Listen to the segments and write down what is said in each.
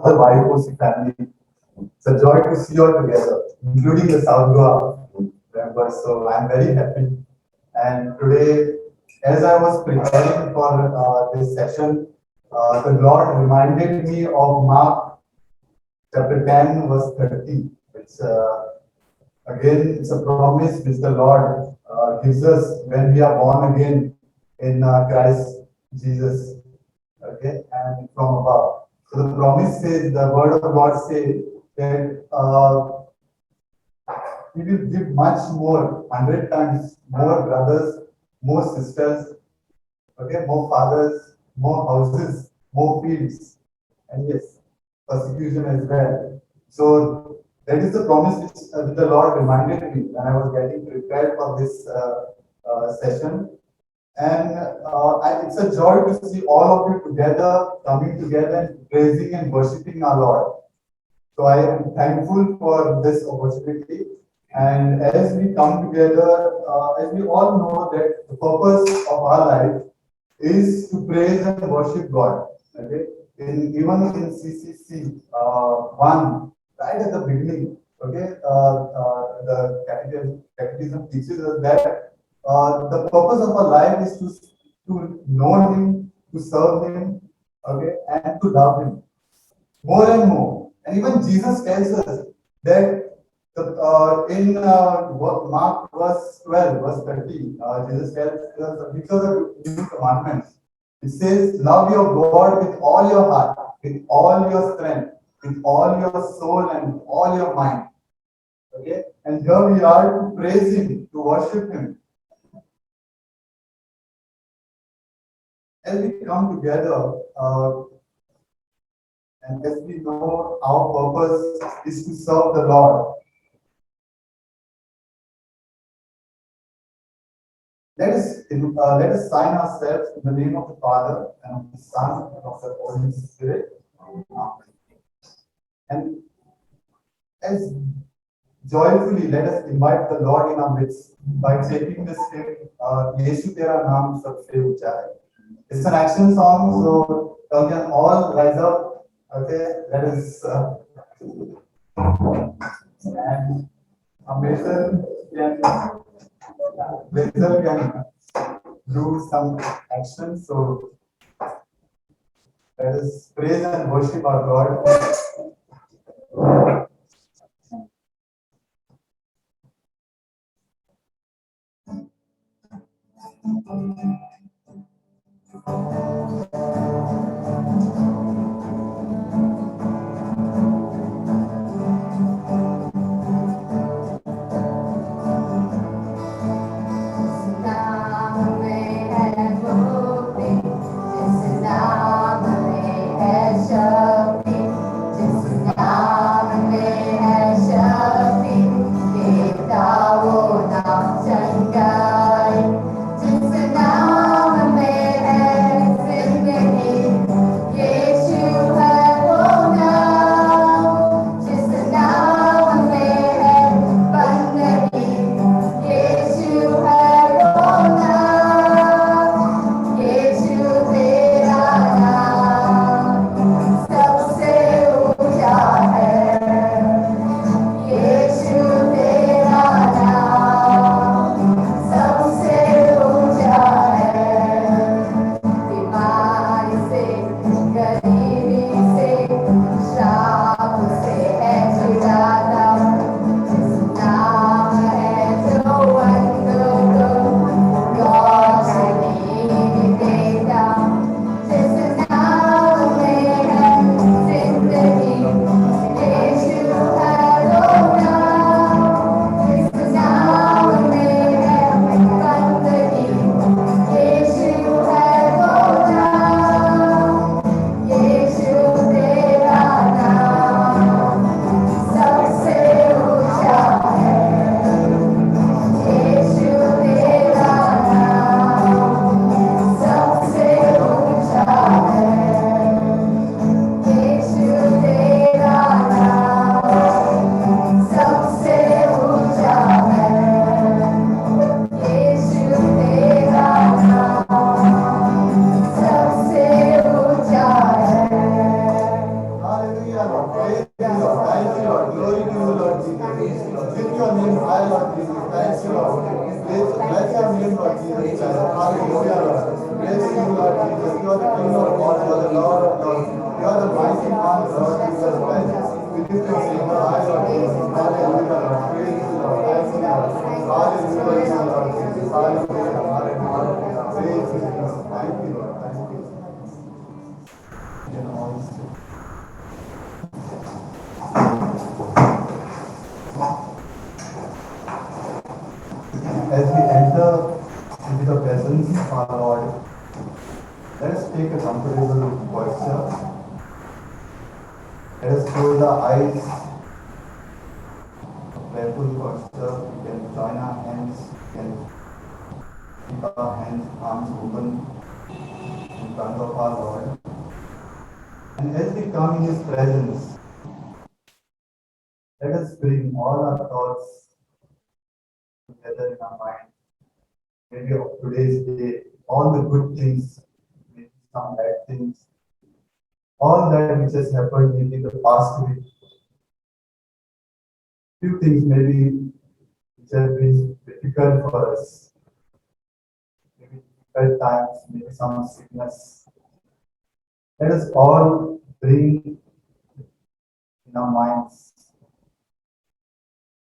the YOC family. It's a joy to see you all together, including the South Goa members. So I'm very happy. And today, as I was preparing for this session, the Lord reminded me of Mark chapter 10, verse 30. It's again, it's a promise which the Lord gives us when we are born again in Christ Jesus. Okay, and from above. So the promise says, the word of God says that He will give much more, 100 times more brothers, more sisters, okay, more fathers, more houses, more fields, and yes, persecution as well. So that is the promise which the Lord reminded me when I was getting prepared for this session. And it's a joy to see all of you together, coming together and praising and worshiping our Lord. So I am thankful for this opportunity. And as we come together, as we all know that the purpose of our life is to praise and worship God. Okay? Even in CCC 1, right at the beginning, okay, the catechism teaches us that the purpose of our life is to know Him, to serve Him, okay, and to love Him more and more. And even Jesus tells us that in Mark verse 12, verse 30, Jesus tells us, these are the new commandments. It says, love your God with all your heart, with all your strength, with all your soul, and with all your mind. Okay? And here we are to praise Him, to worship Him. As we come together, and as we know our purpose is to serve the Lord, let us sign ourselves in the name of the Father and of the Son and of the Holy Spirit. And as joyfully let us invite the Lord in our midst by taking this hymn, Yeshu Tera Naam Sabse Ucha Hai. It's an action song, so you can all rise up. Okay, let us and Basil can do some action. So let us praise and worship our God. you are the King of all, you are the Lord of lords, you are the mighty man, Lord Jesus Christ. We lift your name high, Lord Jesus. Hallelujah, Lord. Praise you, Lord. Thank you, Lord. Hallelujah, Lord Jesus. Hallelujah, hallelujah. Praise you, Jesus. Thank you, Lord. Thank you. And all this. As we enter into the presence of our Lord, let us take a comfortable posture. Let us close our eyes, a prayerful posture. We can join our hands, we can keep our hands, arms open in front of our Lord. And as we come in His presence, let us bring all our thoughts together in our mind. Maybe of today's day, all the good things, maybe some bad things, all that which has happened maybe the past week. Few things maybe which have been difficult for us. Maybe difficult times, maybe some sickness. Let us all bring in our minds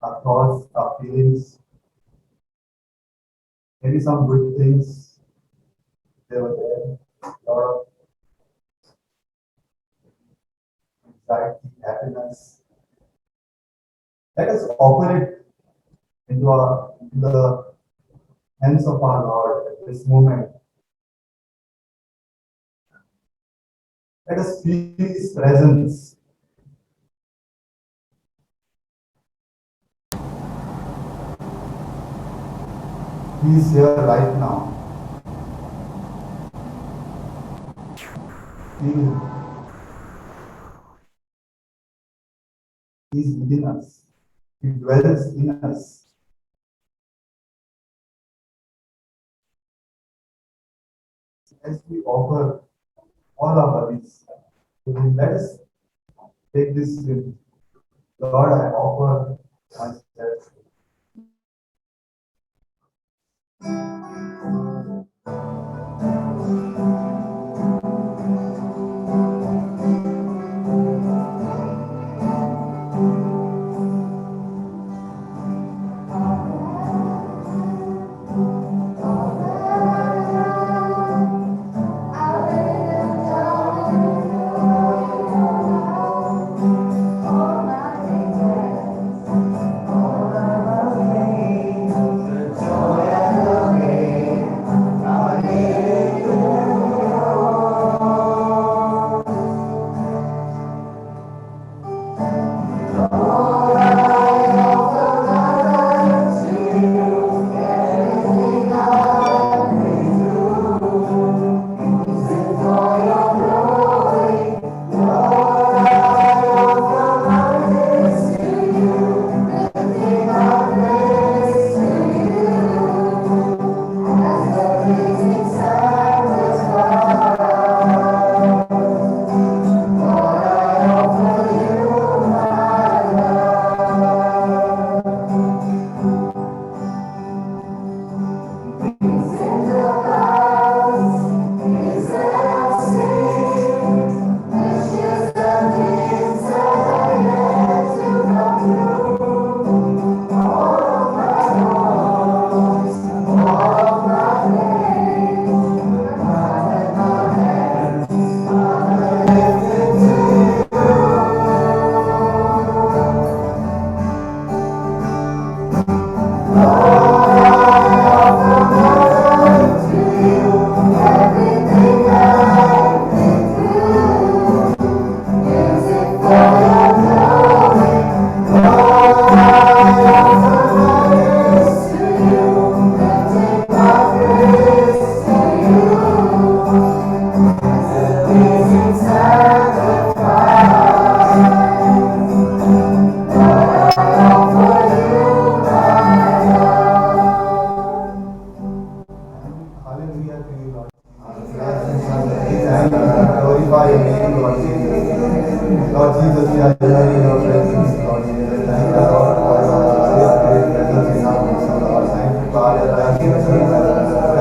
our thoughts, our feelings, maybe some good things they were there, a lot of anxiety, happiness. Let us offer it into the hands of our Lord at this moment. Let us feel His presence. He is here right now. He is within us. He dwells in us. As we offer all our bodies, let us take this with Lord, I offer myself.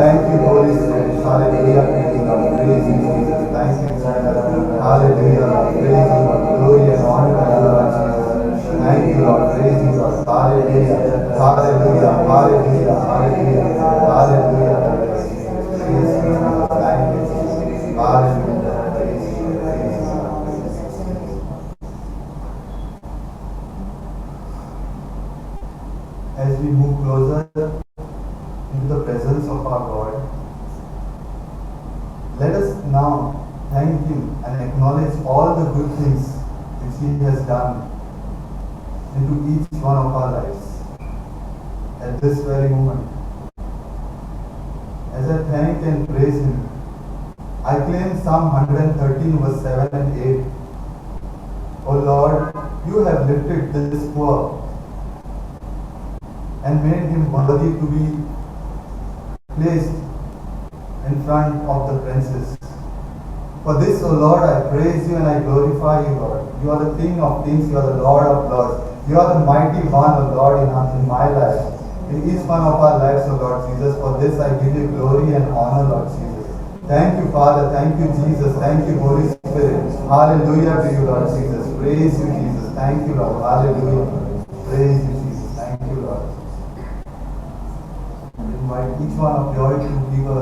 Thank you, Holy Spirit. Hallelujah. Hallelujah, hallelujah, hallelujah, hallelujah. Praise you, Jesus. Thank you, Jesus. Hallelujah. Praise you, praise you, praise you. As we move closer into the presence of our Lord, let us now thank Him and acknowledge all the good things which He has done into each one of our lives at this very moment. As I thank and praise Him, I claim Psalm 113 verse 7 and 8. O Lord, you have lifted this poor and made him worthy to be placed in front of the princes. For this, O Lord, I praise you and I glorify you, Lord. You are the King of kings, you are the Lord of lords. You are the mighty one, O Lord, in my life, in each one of our lives, O Lord Jesus. For this, I give you glory and honor, Lord Jesus. Thank you, Father. Thank you, Jesus. Thank you, Holy Spirit. Hallelujah to you, Lord Jesus. Praise you, Jesus. Thank you, Lord. Hallelujah. Praise you, Jesus. Thank you, Lord. I invite each one of you all to give a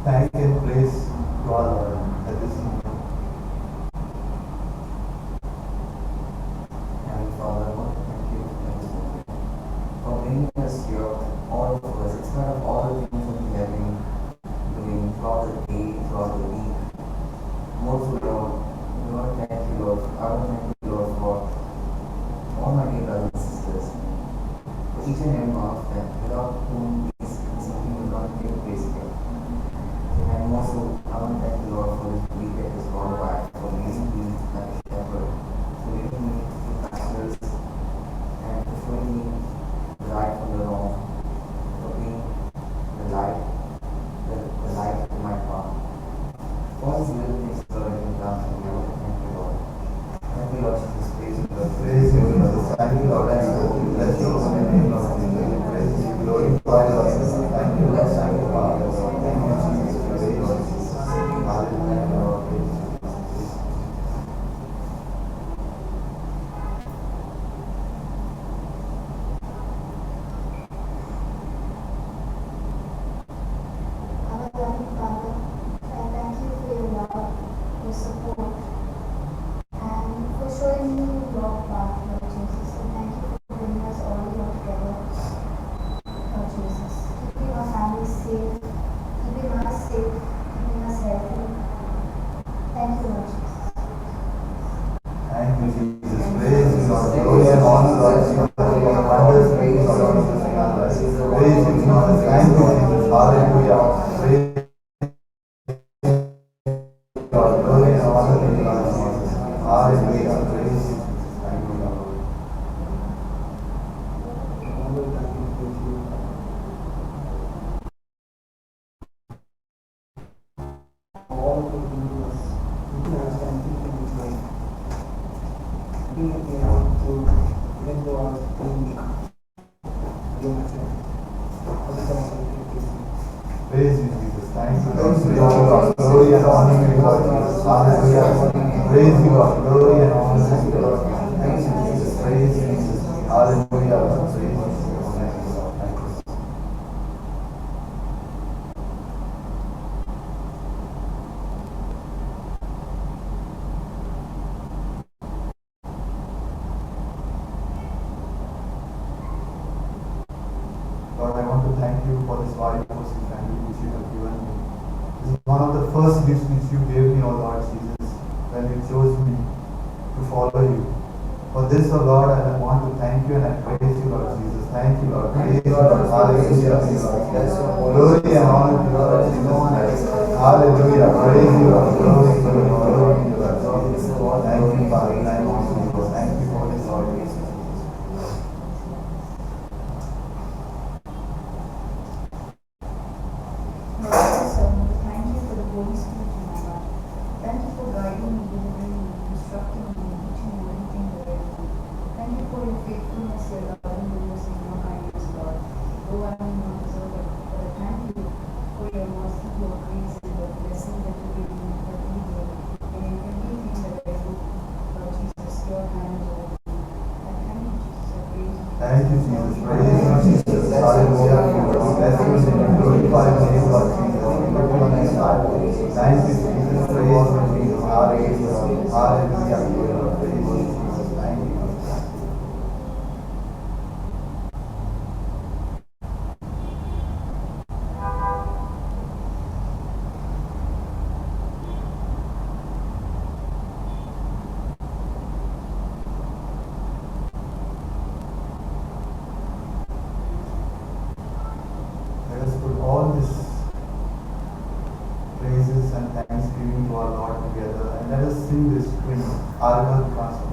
thank and praise to our Lord at this moment. And Father, Lord, thank you for bringing us here, all of us, in spite of all the things that we have been doing throughout the day, throughout the week. Most of all, Lord, thank you, Lord. I want to thank you, Lord, for all my dear brothers and sisters, for each and every one of them, without whom this meeting would not take place here. And also, I want to thank you, Lord, for this week that has gone by, for leading me like a shepherd, for leading me to pastors, and for showing me the right from the wrong, for being the light to my path. All these little things, Lord, have been done for me. I want to thank you, Lord. Thank you, Lord Jesus. Praise you, Lord. Praise you, Jesus. Thank you, Lord. Bless you. Bless you. Name, Lord. Praise you. Glorify, Lord. Thank you, Lord. Thank you, Father. Thank you, Jesus. Praise you, Lord. Hallelujah, Lord. Praise you. Our loving Father, I thank you for your love, your support, and for showing me your path, Lord Jesus. And thank you for bringing us all here together, Lord Jesus. Keeping our families safe, keeping us safe, keeping us healthy. Thank you, Lord Jesus. Thank you, Jesus. Praise you, Lord. Glory and honor, Lord. Wonders, praise you, Lord. Praise you, Jesus. Thank you, Jesus. Hallelujah. Praise you, Lord. Glory and honor to you, Lord Jesus. Hallelujah. Praise you, Jesus. Thank you, Lord. All of the universe, you have something in this life. Being able to let go of being Praise you, Jesus. Thank you, Lord. Praise you, Lord. Glory and honor to you, Lord Jesus. Hallelujah. Praise you, Lord. Glory and honor to you, Lord. Thank you, Jesus. Praise you, Jesus. Hallelujah, Lord. Praise you, Jesus. Thank you, Lord. Thank you. Lord, I want to thank you for this wide mercy family which you have given me. This is one of the first gifts which you gave me, O Lord Jesus, when you chose me to follow you. For this, O Lord, I want to thank you and I praise you, Lord Jesus. Thank you, Lord. Praise you, Lord. Hallelujah. Glory and honor to you, Lord Jesus. Hallelujah. Praise you, Lord. Glory to you, Lord. Glory to you, Lord Jesus. Thank you, Father. Thank you, Jesus. Thank you for this, Lord Jesus. Lord Jesus, thank you for the Holy Spirit in my life. Thank you for guiding me, delivering me, instructing me, and teaching me everything that I do. Thank you for your faithfulness, your loving goodness, and your kindness, Lord. Though I may not deserve it, but I thank you for your mercy, your grace, and your blessing that you give me every day. And in everything that I do, Lord Jesus, your hand is over me. I thank you, Jesus. I praise you. Thank you, Jesus. Thank you, Jesus. Praise you, Jesus. Hallelujah. Hallelujah. Praise you, Jesus. Thank you. Let us put all this praises and thanksgiving to our Lord together and let us sing this hymn, Argal Gospel.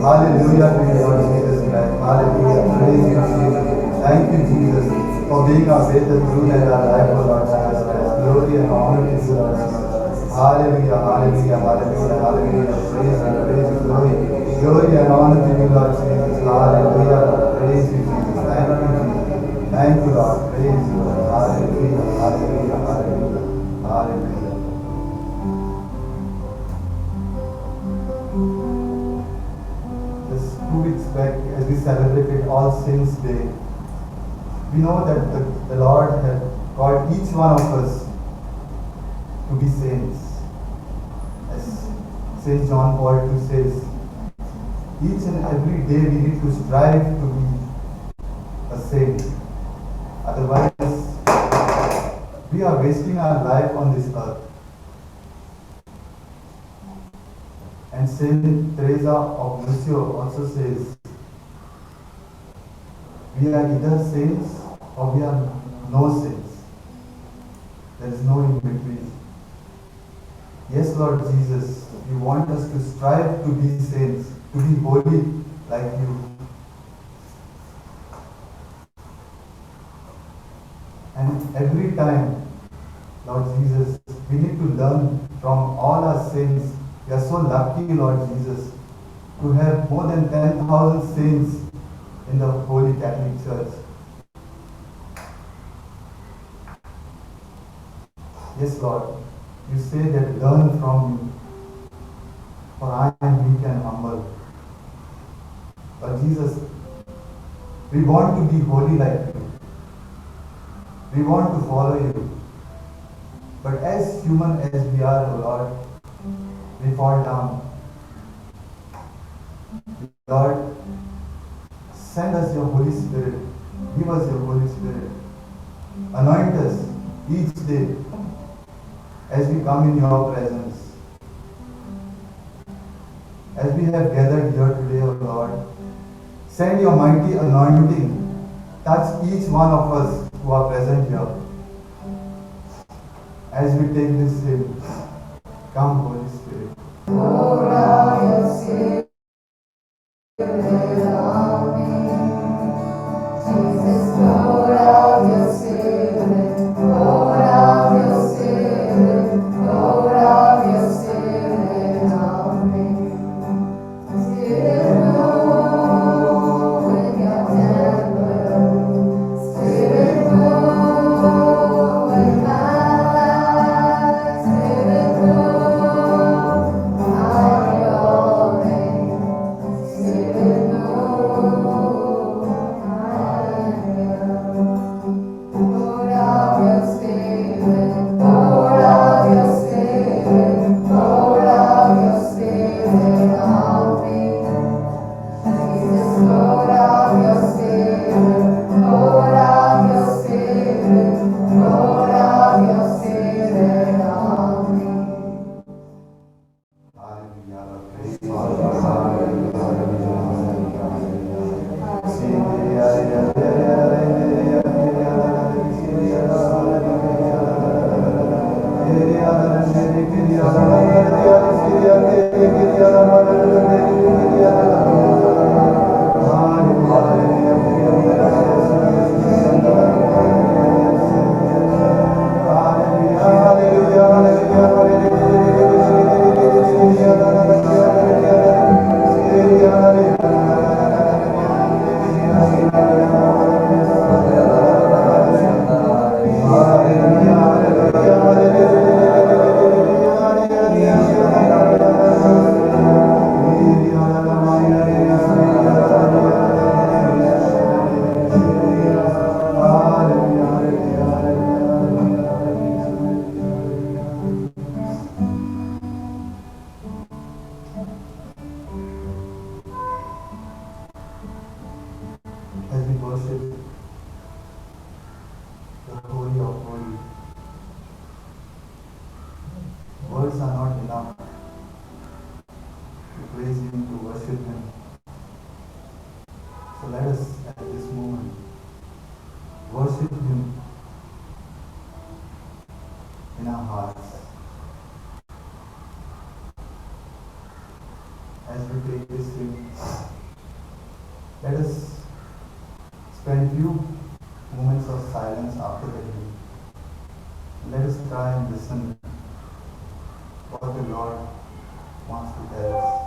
Hallelujah to you, Lord Jesus Christ. Hallelujah. Praise you, Jesus. Thank you, Jesus, for being our way, the truth, and our life, O Lord Jesus Christ. Glory and honor to you, Lord Jesus. Hallelujah, hallelujah, hallelujah, hallelujah. Praise you, praise you, glory. Glory and honor to you, Lord Jesus. Hallelujah. Praise you, Jesus. Thank you, Jesus. Thank you, Lord. Praise you, Lord. Hallelujah, hallelujah, hallelujah, hallelujah. Just 2 weeks back, as we celebrated All Saints' Day, we know that the Lord had called each one of us to be saints. As St. John Paul II says, each and every day we need to strive to be a saint. Otherwise, we are wasting our life on this earth. And Saint Teresa of Lisieux also says, we are either saints or we are no saints. There is no in between. Yes, Lord Jesus, you want us to strive to be saints, to be holy like you. And every time, Lord Jesus, we need to learn from all our sins. We are so lucky, Lord Jesus, to have more than 10,000 saints in the Holy Catholic Church. Yes, Lord, you say that learn from me, for I am weak and humble. But Jesus, we want to be holy like you. We want to follow you. But as human as we are, O Lord, we fall down. Lord, send us your Holy Spirit. Give us your Holy Spirit. Anoint us each day as we come in your presence. As we have gathered here today, O Lord, send your mighty anointing. Touch each one of us who are present here. As we take this hymn, come, Holy Spirit. Pour out your Spirit on me. Jesus, pour out your Spirit. Pour out your Spirit. Pour out your Spirit on me. Spirit, move. as we worship the Holy of Holies. Words are not enough to praise Him, to worship Him. So let us at this moment worship Him in our hearts. As we take this hymn, let us spend few moments of silence after the hymn. Let us try and listen what the Lord wants to tell us.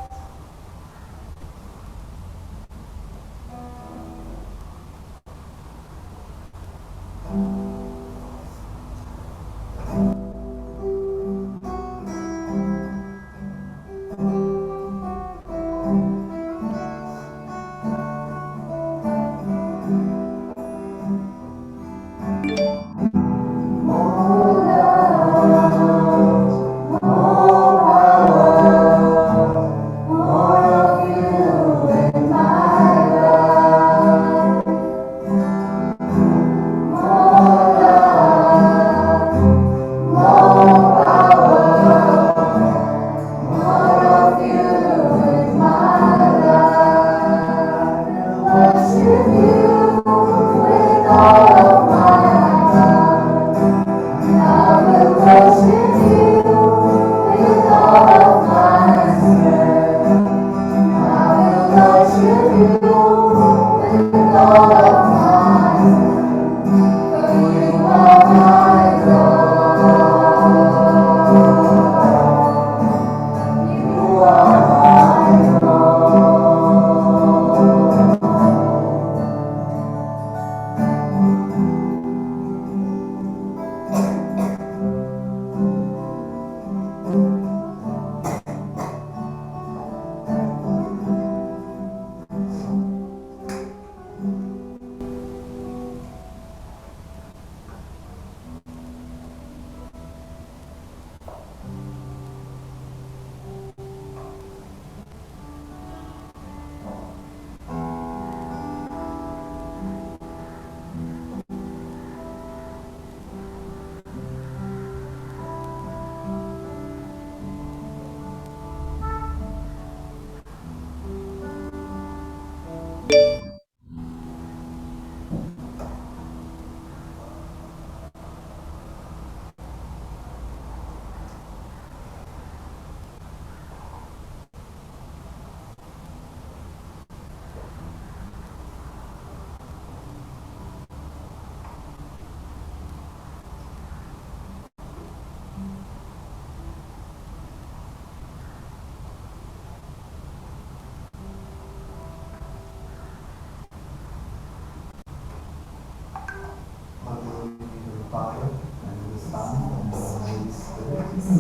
All glory be to the Father, and to the Son, and to the Holy Spirit, as it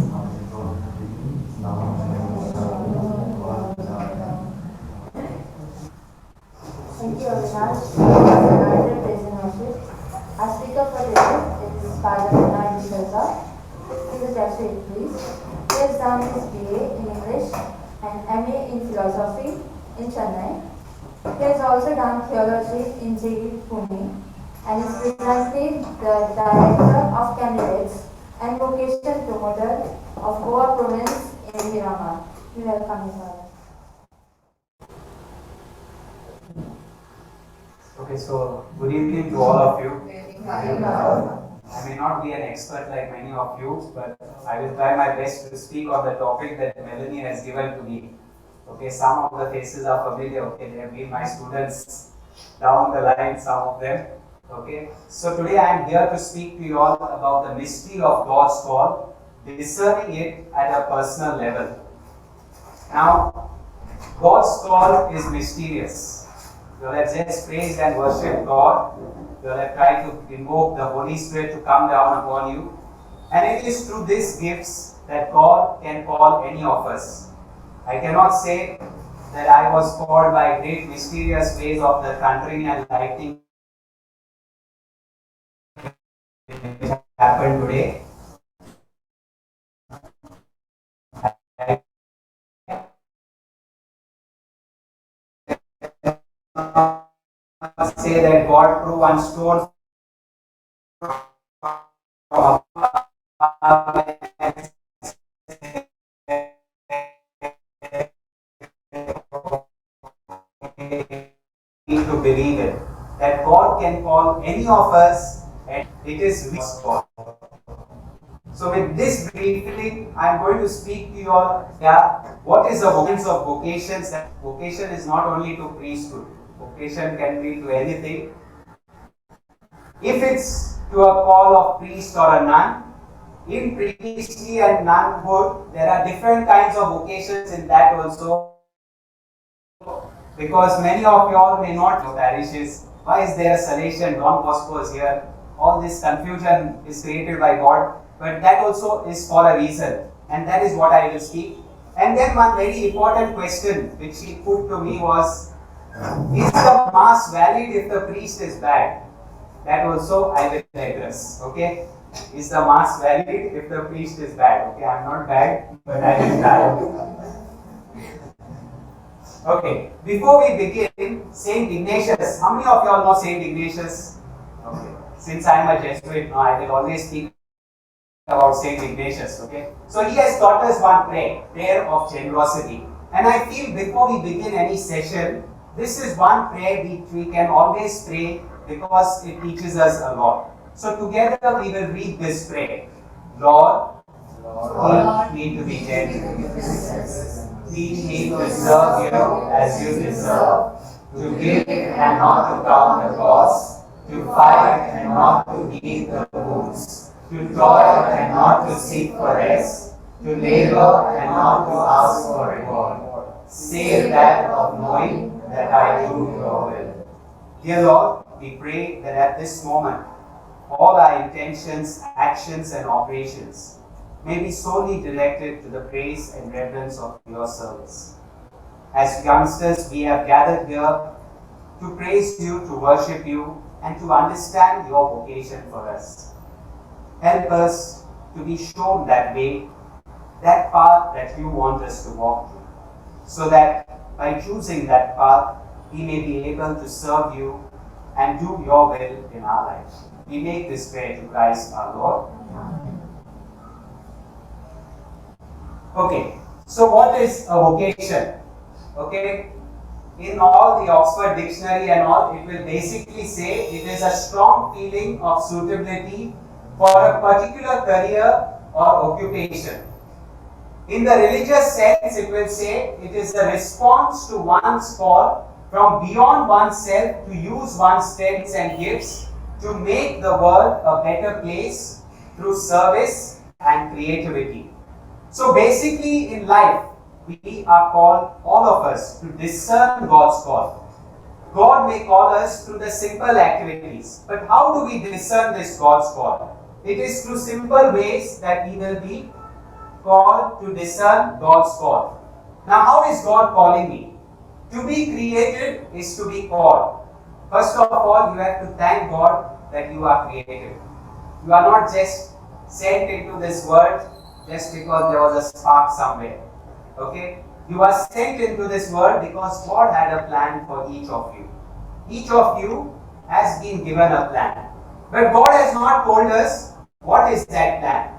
was in the beginning, is now, and ever shall be, world without end. Thank you, Avinash. United Praise and Worship. Our speaker for today is Father Vinay D'Souza. He is a Jesuit priest. He has done his BA in English and MA in Philosophy in Chennai. He has also done theology in JV Pune and is presently the Director of Candidates and Vocation Promoter of Goa Province in Miramar. We welcome you, Father. Okay, so good evening to all of you. I may not be an expert like many of you, but I will try my best to speak on the topic that Melanie has given to me. Okay, some of the faces are familiar. Okay, they have been my students down the line, some of them. Okay, so today I am here to speak to you all about the mystery of God's call, discerning it at a personal level. Now, God's call is mysterious. You will have just praised and worshipped God. You will have tried to invoke the Holy Spirit to come down upon you. And it is through these gifts that God can call any of us. I cannot say that I was called by great mysterious ways of the thundering and lightning which happened today. I say that God threw one stone from above and need to believe it. That God can call any of us and it is God. So with this briefly, I am going to speak to you all. What is the vocations of vocations? That vocation is not only to priesthood. Vocation can be to anything. If it's to a call of priest or a nun, in priestly and nunhood, there are different kinds of vocations in that also. Because many of you all may not know parishes. Why is there a Salesian? Don Bosco is here. All this confusion is created by God. But that also is for a reason. And that is what I will speak. And then one very important question which he put to me was, is the mass valid if the priest is bad? That also I will address. Okay? Is the mass valid if the priest is bad? Okay, I am not bad, but I am bad. Okay, before we begin, Saint Ignatius. How many of you all know Saint Ignatius? Okay. Since I am a Jesuit now, I will always speak about Saint Ignatius. Okay. So he has taught us one prayer of generosity. And I feel before we begin any session, this is one prayer which we can always pray because it teaches us a lot. So together we will read this prayer. Lord, teach me to be generous. Teach me to serve you as you deserve, to give and not to count the cost, to fight and not to heed the wounds, to toil and not to seek for rest, to labor and not to ask for reward, save that of knowing that I do your will. Dear Lord, we pray that at this moment, all our intentions, actions and operations may be solely directed to the praise and reverence of your service. As youngsters, we have gathered here to praise you, to worship you, and to understand your vocation for us. Help us to be shown that way, that path that you want us to walk through, so that by choosing that path, we may be able to serve you and do your will in our lives. We make this prayer to Christ our Lord. Okay, so what is a vocation? Okay, in all the Oxford Dictionary and all, it will basically say it is a strong feeling of suitability for a particular career or occupation. In the religious sense, it will say it is a response to one's call from beyond oneself to use one's strengths and gifts to make the world a better place through service and creativity. So basically in life, we are called, all of us, to discern God's call. God may call us through the simple activities, but how do we discern this God's call? It is through simple ways that we will be called to discern God's call. Now how is God calling me? To be created is to be called. First of all, you have to thank God that you are created. You are not just sent into this world just because there was a spark somewhere. Okay? You are sent into this world because God had a plan for each of you. Each of you has been given a plan. But God has not told us what is that plan.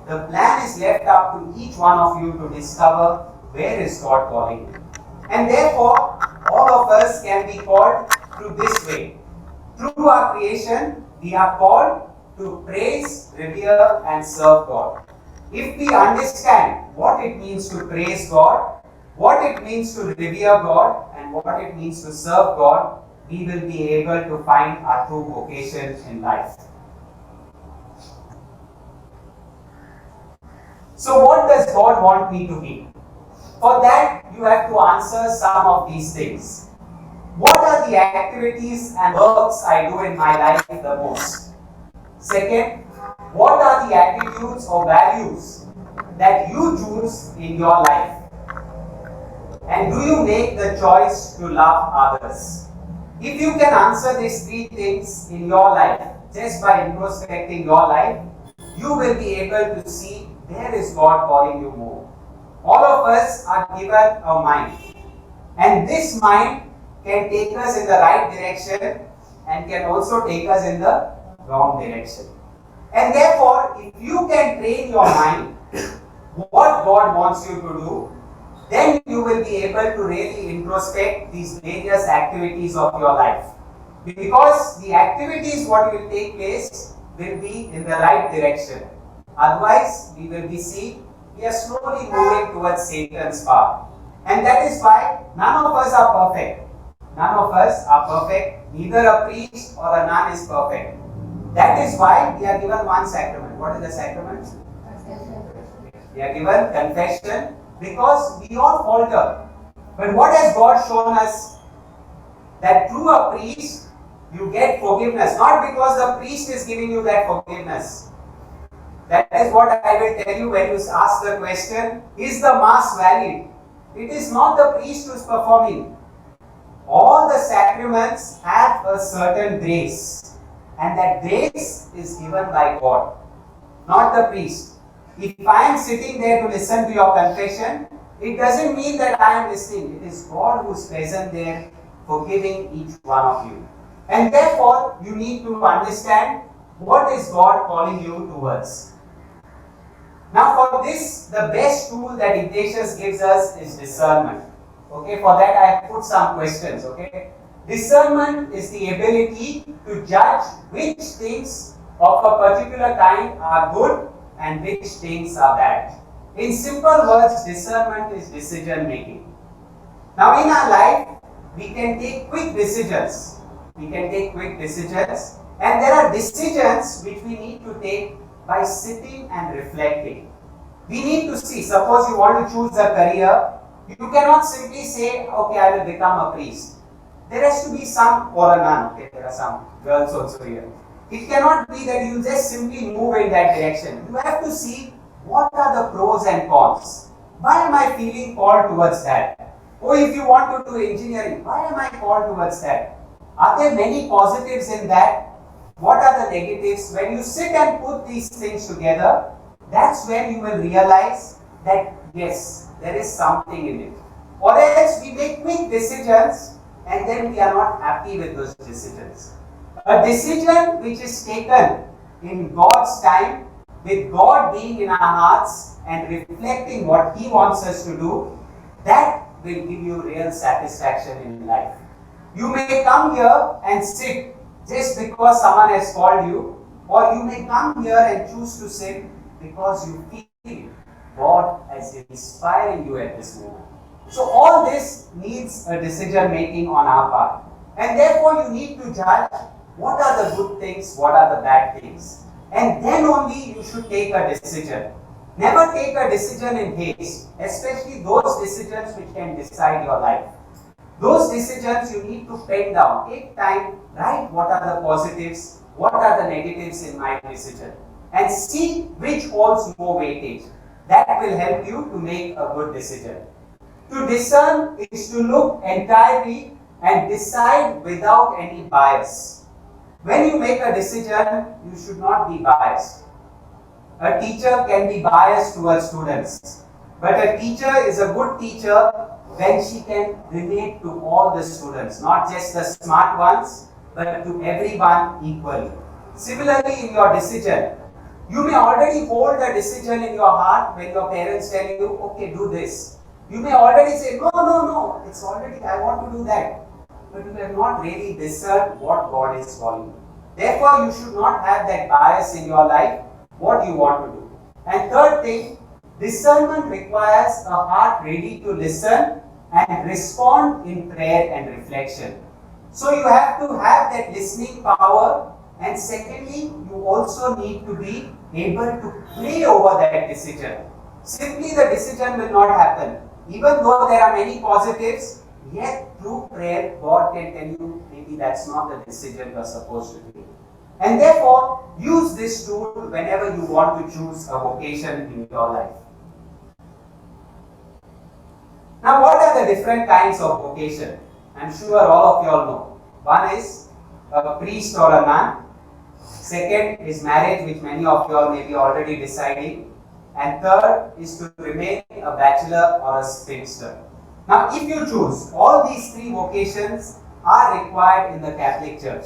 The plan is left up to each one of you to discover where is God calling you. And therefore, all of us can be called through this way. Through our creation, we are called to praise, revere and serve God. If we understand what it means to praise God, what it means to revere God, and what it means to serve God, we will be able to find our true vocation in life. So what does God want me to be? For that, you have to answer some of these things. What are the activities and works I do in my life the most? Second, what are the attitudes or values that you choose in your life? And do you make the choice to love others? If you can answer these three things in your life, just by introspecting your life, you will be able to see where is God calling you more. All of us are given a mind. And this mind can take us in the right direction and can also take us in the wrong direction. And therefore, if you can train your mind what God wants you to do, then you will be able to really introspect these various activities of your life. Because the activities what will take place will be in the right direction. Otherwise, we will be slowly moving towards Satan's path. And that is why none of us are perfect. None of us are perfect. Neither a priest or a nun is perfect. That is why we are given one sacrament. What is the sacrament? We are given confession because we all falter. But what has God shown us? That through a priest, you get forgiveness. Not because the priest is giving you that forgiveness. That is what I will tell you when you ask the question, is the Mass valid? It is not the priest who is performing. All the sacraments have a certain grace. And that grace is given by God, not the priest. If I am sitting there to listen to your confession, it doesn't mean that I am listening. It is God who is present there, forgiving each one of you. And therefore, you need to understand what is God calling you towards. Now for this, the best tool that Ignatius gives us is discernment. Okay, for that I have put some questions. Okay, discernment is the ability to judge which things of a particular kind are good and which things are bad. In simple words, discernment is decision making. Now in our life, we can take quick decisions. We can take quick decisions, and there are decisions which we need to take by sitting and reflecting. We need to see, suppose you want to choose a career, you cannot simply say, okay, I will become a priest. There has to be some, or a nun, okay, there are some girls also here. It cannot be that you just simply move in that direction. You have to see what are the pros and cons. Why am I feeling called towards that? Or if you want to do engineering, why am I called towards that? Are there many positives in that? What are the negatives? When you sit and put these things together, that's when you will realize that yes, there is something in it. Or else we make quick decisions and then we are not happy with those decisions. A decision which is taken in God's time, with God being in our hearts and reflecting what He wants us to do, that will give you real satisfaction in life. You may come here and sit just because someone has called you, or you may come here and choose to sit because you feel God as inspiring you at this moment. So all this needs a decision making on our part. And therefore you need to judge what are the good things, what are the bad things. And then only you should take a decision. Never take a decision in haste, especially those decisions which can decide your life. Those decisions you need to pen down. Take time, write what are the positives, what are the negatives in my decision, and see which holds more weightage. That will help you to make a good decision. To discern is to look entirely and decide without any bias. When you make a decision, you should not be biased. A teacher can be biased towards students, but a teacher is a good teacher when she can relate to all the students, not just the smart ones, but to everyone equally. Similarly, in your decision, you may already hold a decision in your heart when your parents tell you, okay, do this. You may already say, no, it's already, I want to do that. But you have not really discerned what God is calling you. Therefore, you should not have that bias in your life, what you want to do. And third thing, discernment requires a heart ready to listen and respond in prayer and reflection. So you have to have that listening power, and secondly, you also need to be able to pray over that decision. Simply the decision will not happen. Even though there are many positives, yet through prayer, God can tell you maybe that's not the decision you are supposed to take. And therefore, use this tool whenever you want to choose a vocation in your life. Now, what are the different kinds of vocation? I'm sure all of you all know. One is a priest or a nun. Second is marriage, which many of you all may be already deciding. And third is to remain a bachelor or a spinster. Now, if you choose, all these three vocations are required in the Catholic Church.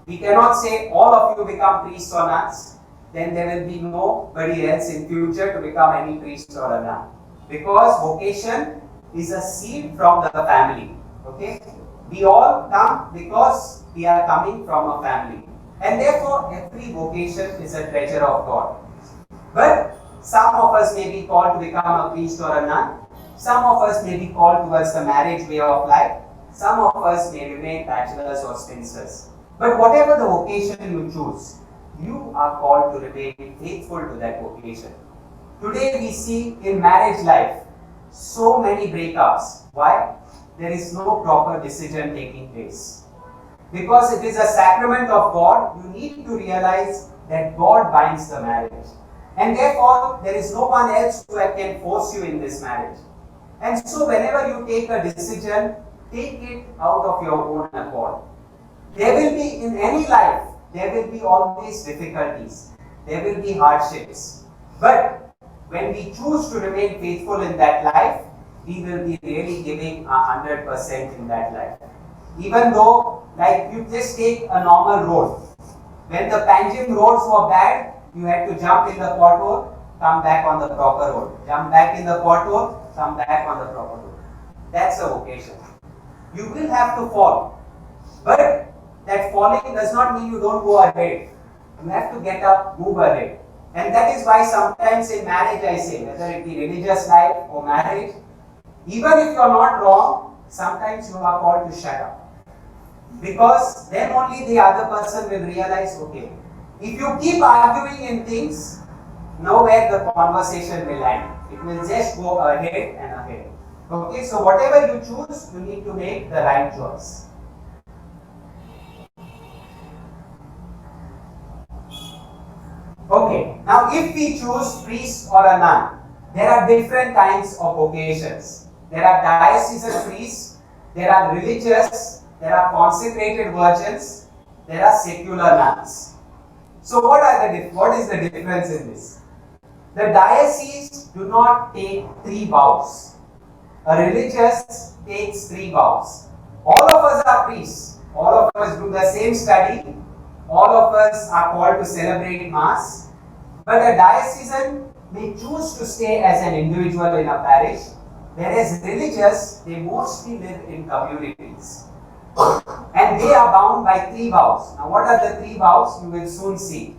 We cannot say all of you become priests or nuns, then there will be nobody else in future to become any priest or a nun. Because vocation is a seed from the family. Okay? We all come because we are coming from a family. And therefore, every vocation is a treasure of God. But some of us may be called to become a priest or a nun. Some of us may be called towards the marriage way of life. Some of us may remain bachelors or spinsters. But whatever the vocation you choose, you are called to remain faithful to that vocation. Today we see in marriage life so many breakups. Why? There is no proper decision taking place. Because it is a sacrament of God, you need to realize that God binds the marriage. And therefore, there is no one else who can force you in this marriage. And so, whenever you take a decision, take it out of your own accord. There will be, in any life, there will be always difficulties. There will be hardships. But when we choose to remain faithful in that life, we will be really giving 100% in that life. Even though, like you just take a normal road. When the Panjim roads were bad, you had to jump in the pothole, come back on the proper road. Jump back in the pothole, come back on the proper road. That's a vocation. You will have to fall. But that falling does not mean you don't go ahead. You have to get up, move ahead. And that is why sometimes in marriage I say, whether it be religious life or marriage, even if you are not wrong, sometimes you are called to shut up. Because then only the other person will realize, okay, if you keep arguing in things, nowhere the conversation will end. It will just go ahead and ahead. Okay, so whatever you choose, you need to make the right choice. Okay, now if we choose priest or a nun, there are different kinds of vocations. There are diocesan priests, there are religious, there are consecrated virgins, there are secular nuns. So what is the difference in this? The diocese do not take 3 vows. A religious takes 3 vows. All of us are priests. All of us do the same study. All of us are called to celebrate Mass. But a diocesan may choose to stay as an individual in a parish, whereas religious, they mostly live in communities. And they are bound by 3 vows. Now what are the 3 vows? You will soon see.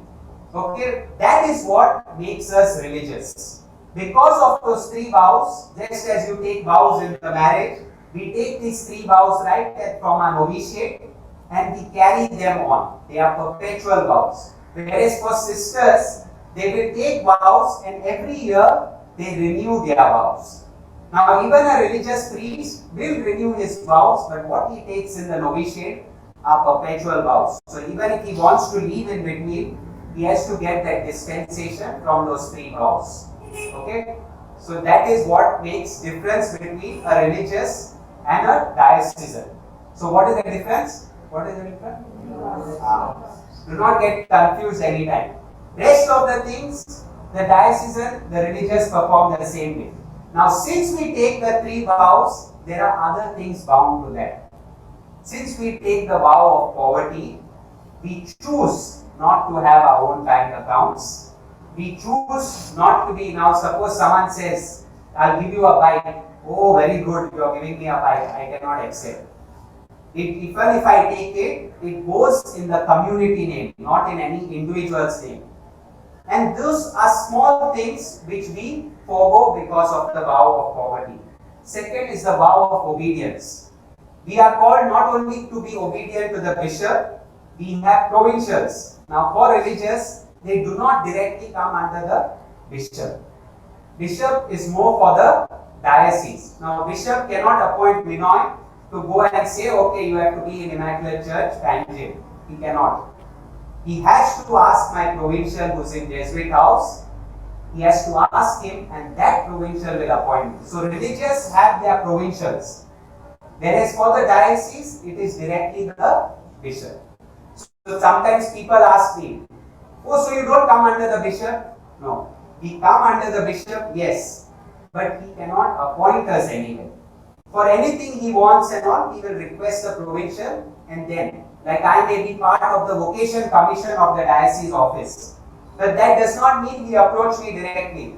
Okay, that is what makes us religious. Because of those 3 vows, just as you take vows in the marriage, we take these 3 vows right from our novitiate and we carry them on. They are perpetual vows. Whereas for sisters, they will take vows and every year they renew their vows. Now even a religious priest will renew his vows, but what he takes in the novitiate are perpetual vows. So even if he wants to leave in between, he has to get that dispensation from those 3 vows. Okay? So that is what makes difference between a religious and a diocesan. So what is the difference? What is the difference? Do not get confused anytime. Rest of the things, the diocesan, the religious perform the same way. Now since we take the 3 vows, there are other things bound to that. Since we take the vow of poverty, we choose not to have our own bank accounts. We choose not to be, now suppose someone says, I'll give you a bike. Oh, very good, you are giving me a bike. I cannot accept. Even if I take it, it goes in the community name, not in any individual's name. And those are small things which we forego because of the vow of poverty. Second is the vow of obedience. We are called not only to be obedient to the bishop, we have provincials. Now for religious, they do not directly come under the bishop. Bishop is more for the diocese. Now bishop cannot appoint Binoy to go and say, okay, you have to be in Immaculate Church, Panjim. He cannot. He has to ask my provincial who is in Jesuit house. He has to ask him and that provincial will appoint him. So religious have their provincials. Whereas for the diocese, it is directly the bishop. So sometimes people ask me, oh, so you don't come under the bishop? No. We come under the bishop, yes. But he cannot appoint us anyway. For anything he wants and all, he will request the provincial, and then, like I may be part of the vocation commission of the diocese office. But that does not mean he approach me directly.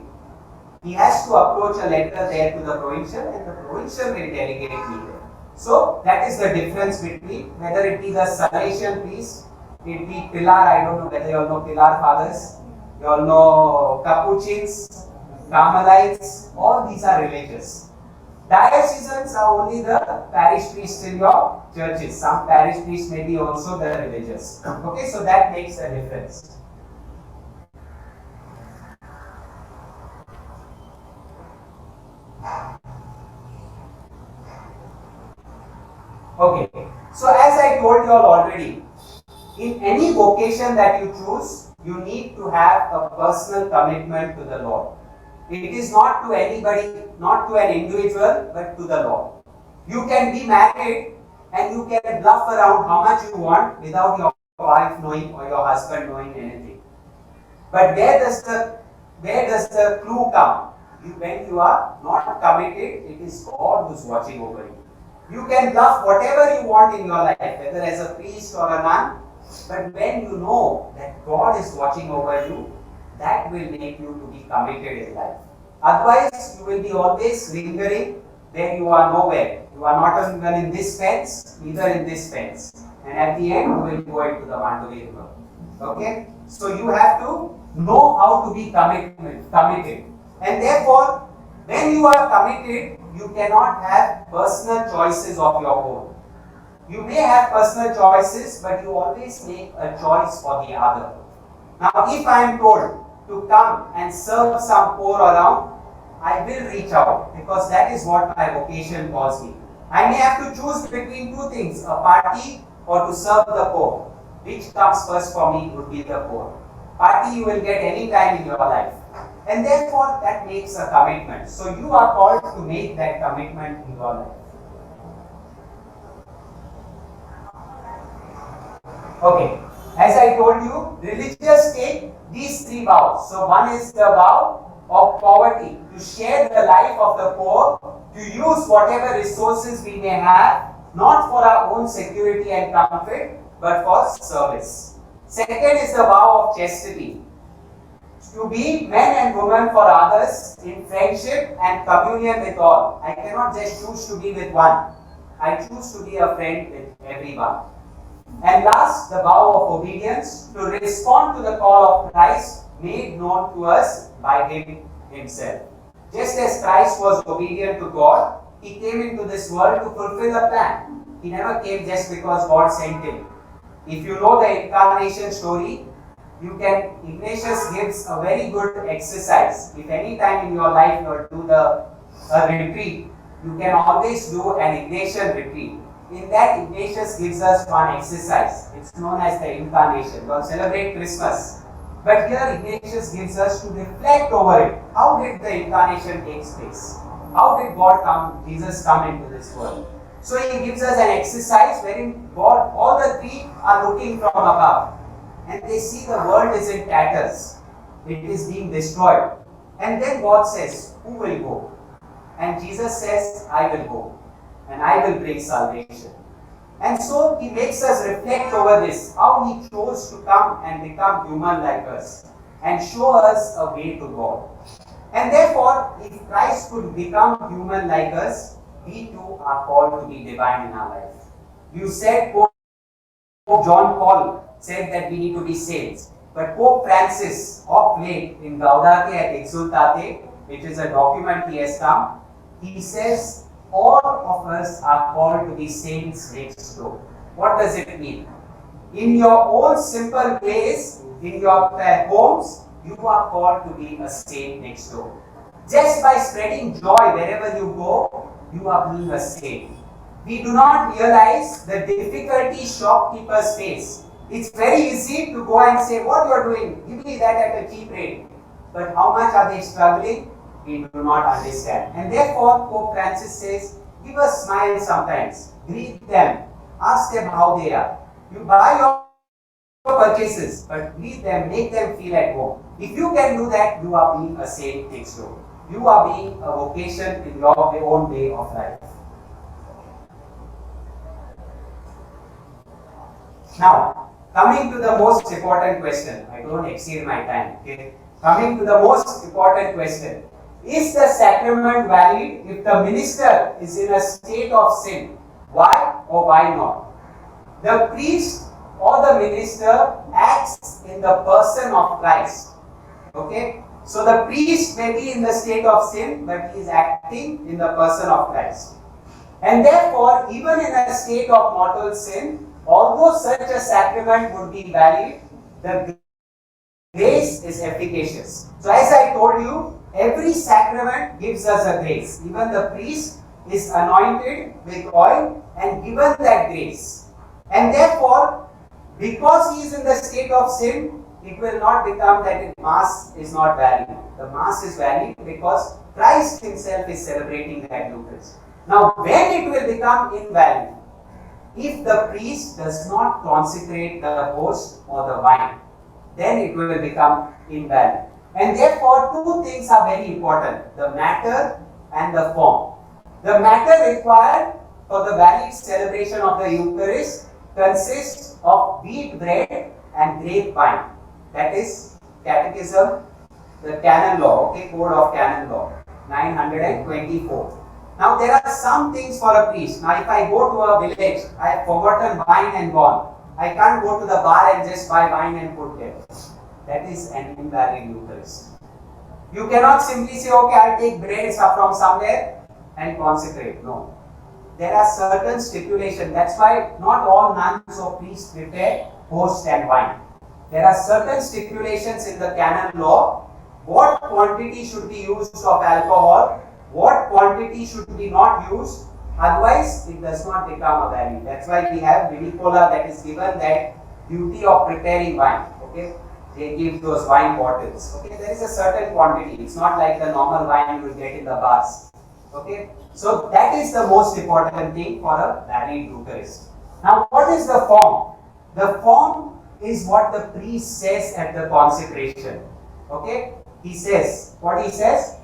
He has to approach a letter there to the provincial, and the provincial will delegate me there. So that is the difference between whether it be the Salesian priest, it be Pilar, I don't know whether you all know Pilar fathers, you all know Capuchins, Carmelites, all these are religious. Diocesans are only the parish priests in your churches. Some parish priests may be also the religious. Okay, so that makes a difference. Okay, so as I told you all already, in any vocation that you choose, you need to have a personal commitment to the Lord. It is not to anybody, not to an individual, but to the Lord. You can be married and you can bluff around how much you want without your wife knowing or your husband knowing anything. But where does the clue come? When you are not committed, it is God who is watching over you. You can bluff whatever you want in your life, whether as a priest or a nun, but when you know that God is watching over you, that will make you to be committed in life. Otherwise, you will be always lingering where you are nowhere. You are not even in this fence, neither in this fence. And at the end, you will go into the Mandovi River. Okay? So you have to know how to be committed. And therefore, when you are committed, you cannot have personal choices of your own. You may have personal choices, but you always make a choice for the other. Now, if I am told to come and serve some poor around, I will reach out because that is what my vocation calls me. I may have to choose between two things, a party or to serve the poor. Which comes first for me would be the poor. Party you will get any time in your life. And therefore, that makes a commitment. So you are called to make that commitment in your life. Okay, as I told you, religious take these three vows. So one is the vow of poverty, to share the life of the poor, to use whatever resources we may have, not for our own security and comfort, but for service. Second is the vow of chastity, to be men and women for others in friendship and communion with all. I cannot just choose to be with one. I choose to be a friend with everyone. And last, the vow of obedience, to respond to the call of Christ made known to us by Him Himself. Just as Christ was obedient to God, He came into this world to fulfill a plan. He never came just because God sent Him. If you know the incarnation story, Ignatius gives a very good exercise. If any time in your life you do a retreat, you can always do an Ignatian retreat. In that, Ignatius gives us one exercise. It's known as the incarnation. We all celebrate Christmas. But here Ignatius gives us to reflect over it. How did the incarnation take place? How did Jesus come into this world? So he gives us an exercise wherein God, all the three are looking from above. And they see the world is in tatters. It is being destroyed. And then God says, who will go? And Jesus says, I will go. And I will bring salvation. And so He makes us reflect over this, how He chose to come and become human like us and show us a way to God. And therefore, if Christ could become human like us, we too are called to be divine in our life. You said, Pope John Paul said that we need to be saints. But Pope Francis, of late, in Gaudete et Exsultate, which is a document he has come, he says, all of us are called to be saints next door. What does it mean? In your own simple ways, in your homes, you are called to be a saint next door. Just by spreading joy wherever you go, you are being a saint. We do not realize the difficulty shopkeepers face. It's very easy to go and say, what you are doing, give me that at a cheap rate. But how much are they struggling? We do not understand. And therefore, Pope Francis says, give a smile sometimes, greet them, ask them how they are. You buy your purchases, but greet them, make them feel at home. If you can do that, you are being a saint next door. You are being a vocation in your own way of life. Now, coming to the most important question, I don't exceed my time. Okay. Coming to the most important question, is the sacrament valid if the minister is in a state of sin? Why or why not? The priest or the minister acts in the person of Christ. Okay? So the priest may be in the state of sin, but he is acting in the person of Christ. And therefore, even in a state of mortal sin, although such a sacrament would be valid, the grace is efficacious. So as I told you, every sacrament gives us a grace. Even the priest is anointed with oil and given that grace. And therefore, because he is in the state of sin, it will not become that Mass is not valid. The Mass is valid because Christ himself is celebrating that Eucharist. Now, when it will become invalid? If the priest does not consecrate the host or the wine, then it will become invalid. And therefore, two things are very important, the matter and the form. The matter required for the valid celebration of the Eucharist consists of wheat bread and grape wine. That is Catechism, the canon law, okay, Code of Canon Law, 924. Now there are some things for a priest. Now if I go to a village, I have forgotten wine and gone. I can't go to the bar and just buy wine and put there. That is an invalid Eucharist. You cannot simply say, okay, I'll take bread from somewhere and consecrate. No. There are certain stipulations. That's why not all nuns or priests prepare host and wine. There are certain stipulations in the canon law. What quantity should be used of alcohol? What quantity should be not used? Otherwise, it does not become a valid. That's why we have vidicola that is given that duty of preparing wine. Okay, they give those wine bottles. Okay, there is a certain quantity. It's not like the normal wine you will get in the bars. Okay, so that is the most important thing for a valid Eucharist. Now, what is the form? The form is what the priest says at the consecration. Okay, he says, what he says?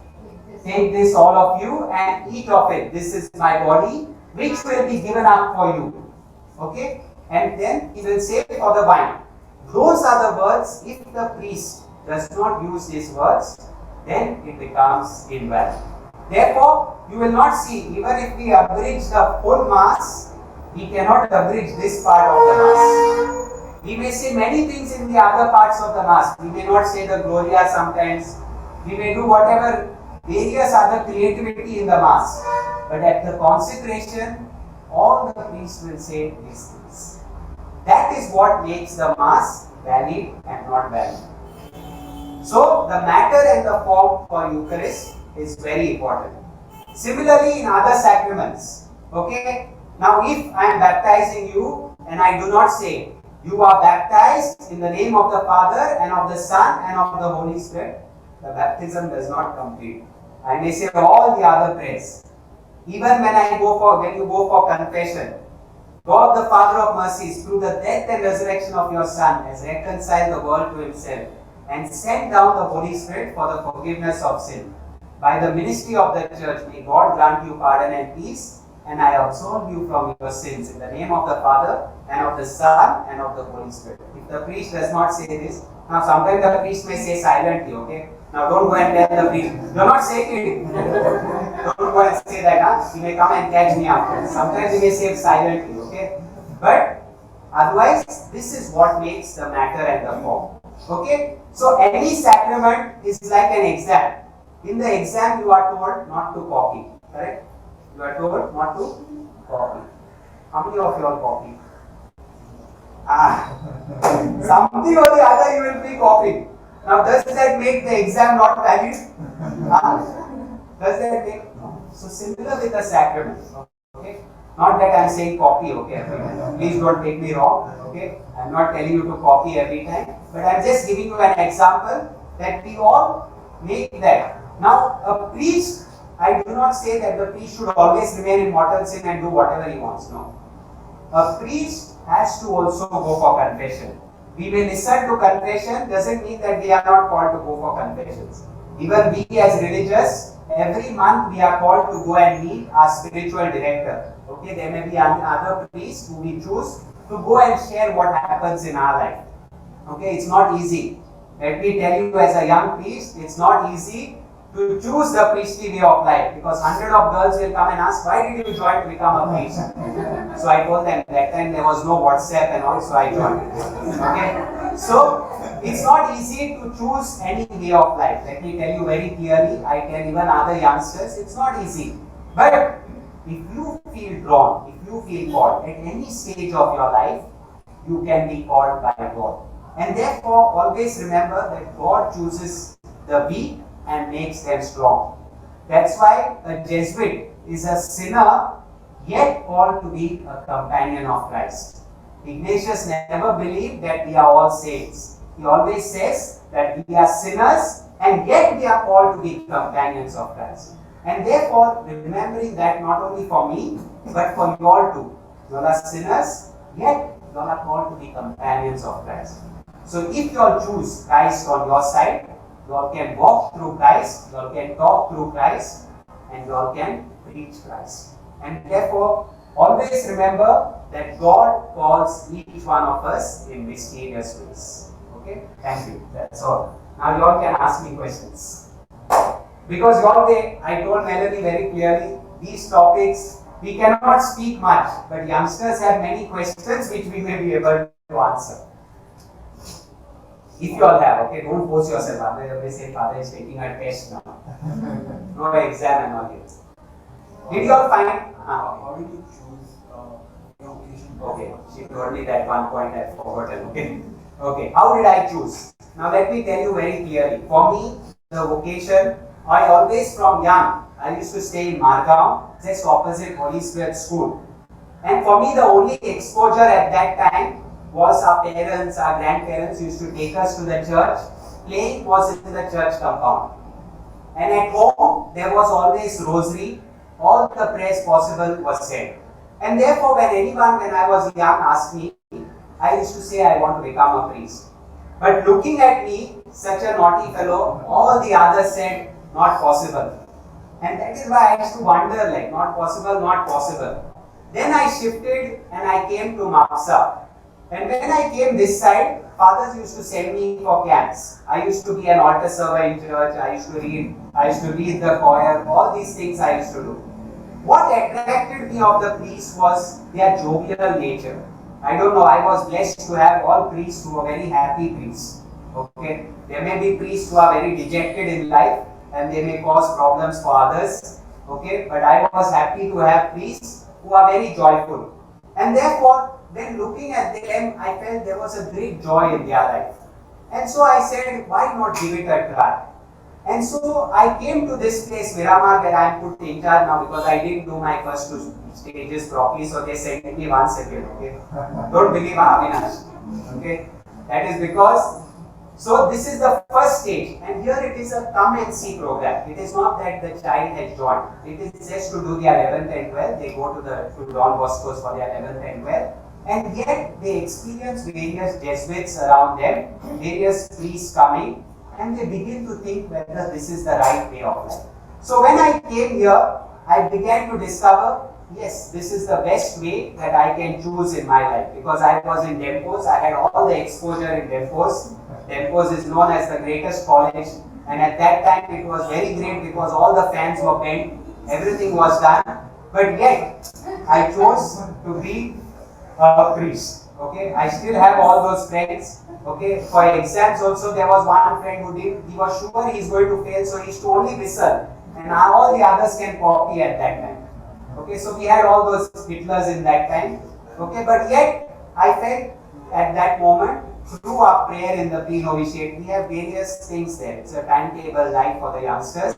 Take this all of you and eat of it. This is my body which will be given up for you. Okay, and then he will say for the wine. Those are the words. If the priest does not use these words, then it becomes invalid. Therefore, you will not see, even if we abridge the full Mass, we cannot abridge this part of the Mass. We may say many things in the other parts of the Mass. We may not say the Gloria sometimes. We may do whatever various other creativity in the Mass. But at the consecration, all the priests will say these things. That is what makes the Mass valid and not valid. So, the matter and the form for Eucharist is very important. Similarly, in other sacraments, okay? Now, if I am baptizing you and I do not say, you are baptized in the name of the Father and of the Son and of the Holy Spirit, the baptism does not complete. I may say all the other prayers. Even when you go for confession, God the Father of mercies, through the death and resurrection of your Son, has reconciled the world to himself and sent down the Holy Spirit for the forgiveness of sin. By the ministry of the Church, may God grant you pardon and peace, and I absolve you from your sins in the name of the Father and of the Son and of the Holy Spirit. If the priest does not say this, now sometimes the priest may say silently, okay? Now don't go and tell the priest, do not say it. Don't go and say that, huh? He may come and catch me after. Sometimes he may say silently, okay? But otherwise, this is what makes the matter and the form. Okay? So any sacrament is like an exam. In the exam, you are told not to copy. Correct? You are told not to copy. How many of you all copy? Something or the other you will be copying. Now, does that make the exam not valid? Does that make? No. So, similar with the sacrament. Okay? Not that I am saying copy, okay, every time. Please don't take me wrong. Okay? I am not telling you to copy every time. But I am just giving you an example that we all make that. Now, a priest, I do not say that the priest should always remain in mortal sin and do whatever he wants. No. A priest has to also go for confession. We may listen to confession, doesn't mean that we are not called to go for confessions. Even we as religious, every month we are called to go and meet our spiritual director. Okay, there may be other priests who we choose to go and share what happens in our life. Okay, it's not easy. Let me tell you, as a young priest, it's not easy to choose the priestly way of life, because hundred of girls will come and ask, why did you join to become a priest? So I told them that time there was no WhatsApp and also I joined. Okay, so it's not easy to choose any way of life. Let me tell you very clearly, I tell even other youngsters, it's not easy. But if you feel drawn, if you feel called at any stage of your life, you can be called by God. And therefore, always remember that God chooses the weak and makes them strong. That's why a Jesuit is a sinner, yet called to be a companion of Christ. Ignatius never believed that we are all saints. He always says that we are sinners and yet we are called to be companions of Christ. And therefore, remembering that not only for me, but for you all too. You all are sinners, yet you all are called to be companions of Christ. So if you all choose Christ on your side, you all can walk through Christ, you all can talk through Christ, and you all can preach Christ. And therefore, always remember that God calls each one of us in mysterious ways. Okay? Thank you. That's all. Now you all can ask me questions. Because all day, I told Melanie very clearly, these topics, we cannot speak much, but youngsters have many questions which we may be able to answer. If you all have, okay, don't force yourself. Otherwise, they say, Father is taking a test now. No exam and all this. Did you all find? How did you choose your occasion? Okay, she told me that one point I forgotten. Okay. Okay, how did I choose? Now let me tell you very clearly. For me, the vocation, I always from young, I used to stay in Margao, just opposite Holy Spirit School. And for me, the only exposure at that time was our parents, our grandparents used to take us to the church. Playing was in the church compound. And at home, there was always rosary. All the prayers possible was said. And therefore, when anyone, when I was young, asked me, I used to say I want to become a priest. But looking at me, such a naughty fellow, all the others said, not possible. And that is why I used to wonder, like, not possible, not possible. Then I shifted and I came to Maksa. And when I came this side, fathers used to send me for camps. I used to be an altar server in church, I used to lead the choir, all these things I used to do. What attracted me of the priests was their jovial nature. I don't know, I was blessed to have all priests who are very happy priests. Okay, there may be priests who are very dejected in life and they may cause problems for others. Okay, but I was happy to have priests who are very joyful. And therefore, then looking at them, I felt there was a great joy in their life. And so I said, why not give it a try? And so I came to this place, Miramar, where I am put in charge now because I didn't do my first two stages properly, so they sent me once again. Okay, don't believe Avinash. Okay, that is because. So this is the first stage, and here it is a come and see program. It is not that the child has joined. It is just to do their 11th and 12th. They go to Don Bosco's for their 11th and 12th. And yet they experience various Jesuits around them, various priests coming, and they begin to think whether this is the right way of life. So when I came here, I began to discover, yes, this is the best way that I can choose in my life. Because I was in Dempos, I had all the exposure in Dempos. Dempos is known as the greatest college, and at that time it was very great because all the fans were bent, everything was done. But yet, I chose to be a priest. Okay, I still have all those friends. Okay, for exams also there was one friend who he was sure he is going to fail, so he used to only whistle, and all the others can copy at that time. Okay, so we had all those Hitlers in that time. Okay, but yet I felt at that moment, through our prayer in the pre-novitiate, we have various things there. It's a timetable life for the youngsters.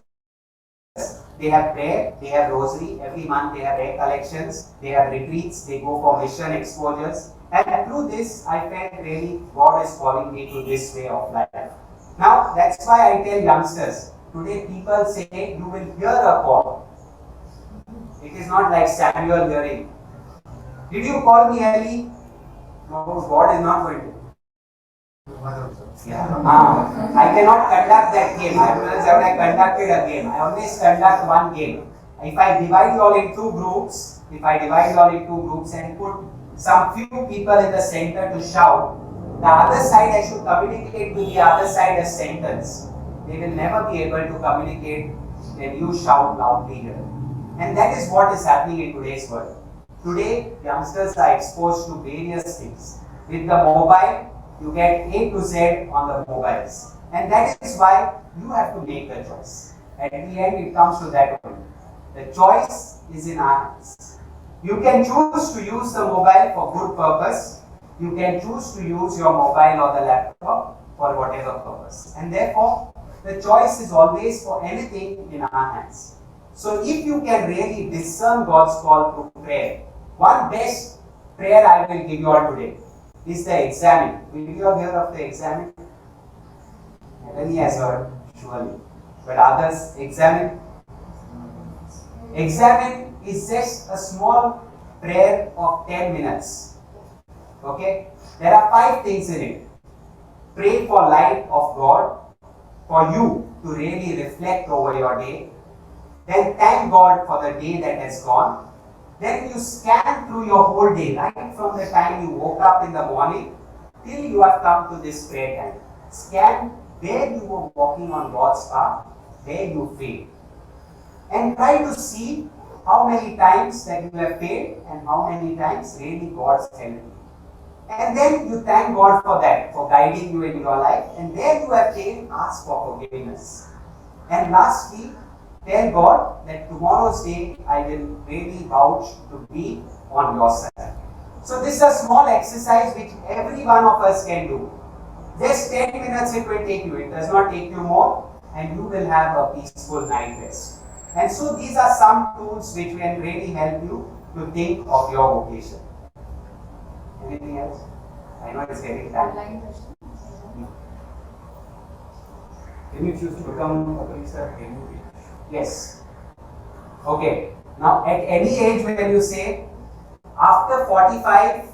They have prayer, they have rosary, every month they have recollections, they have retreats, they go for mission exposures. And through this, I felt really God is calling me to this way of life. Now, that's why I tell youngsters, today people say, you will hear a call. It is not like Samuel hearing. Did you call me early? No, God is not going to. Yeah. I cannot conduct that game. I realized that I conducted a game. I always conduct one game. If I divide you all in two groups, and put some few people in the center to shout, the other side I should communicate to the other side a sentence. They will never be able to communicate when you shout loudly here. And that is what is happening in today's world. Today, youngsters are exposed to various things. With the mobile, you get A to Z on the mobiles. And that is why you have to make the choice. At the end, it comes to that point. The choice is in our hands. You can choose to use the mobile for good purpose. You can choose to use your mobile or the laptop for whatever purpose. And therefore, the choice is always for anything in our hands. So if you can really discern God's call through prayer, one best prayer I will give you all today is the examine. Will you all hear of the examine? Melanie has heard, surely. But others, examine. Examine is just a small prayer of 10 minutes. Okay? There are 5 things in it. Pray for light of God, for you to really reflect over your day. Then thank God for the day that has gone. Then you scan through your whole day, right from the time you woke up in the morning till you have come to this prayer time. Scan where you were walking on God's path, where you failed. And try to see how many times that you have failed and how many times really God's helped you. And then you thank God for that, for guiding you in your life. And where you have failed, ask for forgiveness. And lastly, tell God that tomorrow's day I will really vouch to be on your side. So this is a small exercise which every one of us can do. Just 10 minutes it will take you. It does not take you more, and you will have a peaceful night rest. And so these are some tools which can really help you to think of your vocation. Anything else? I know it's getting time. Online question. Can you choose to become a priest at any age? Yes. Okay. Now, at any age when you say, after 45,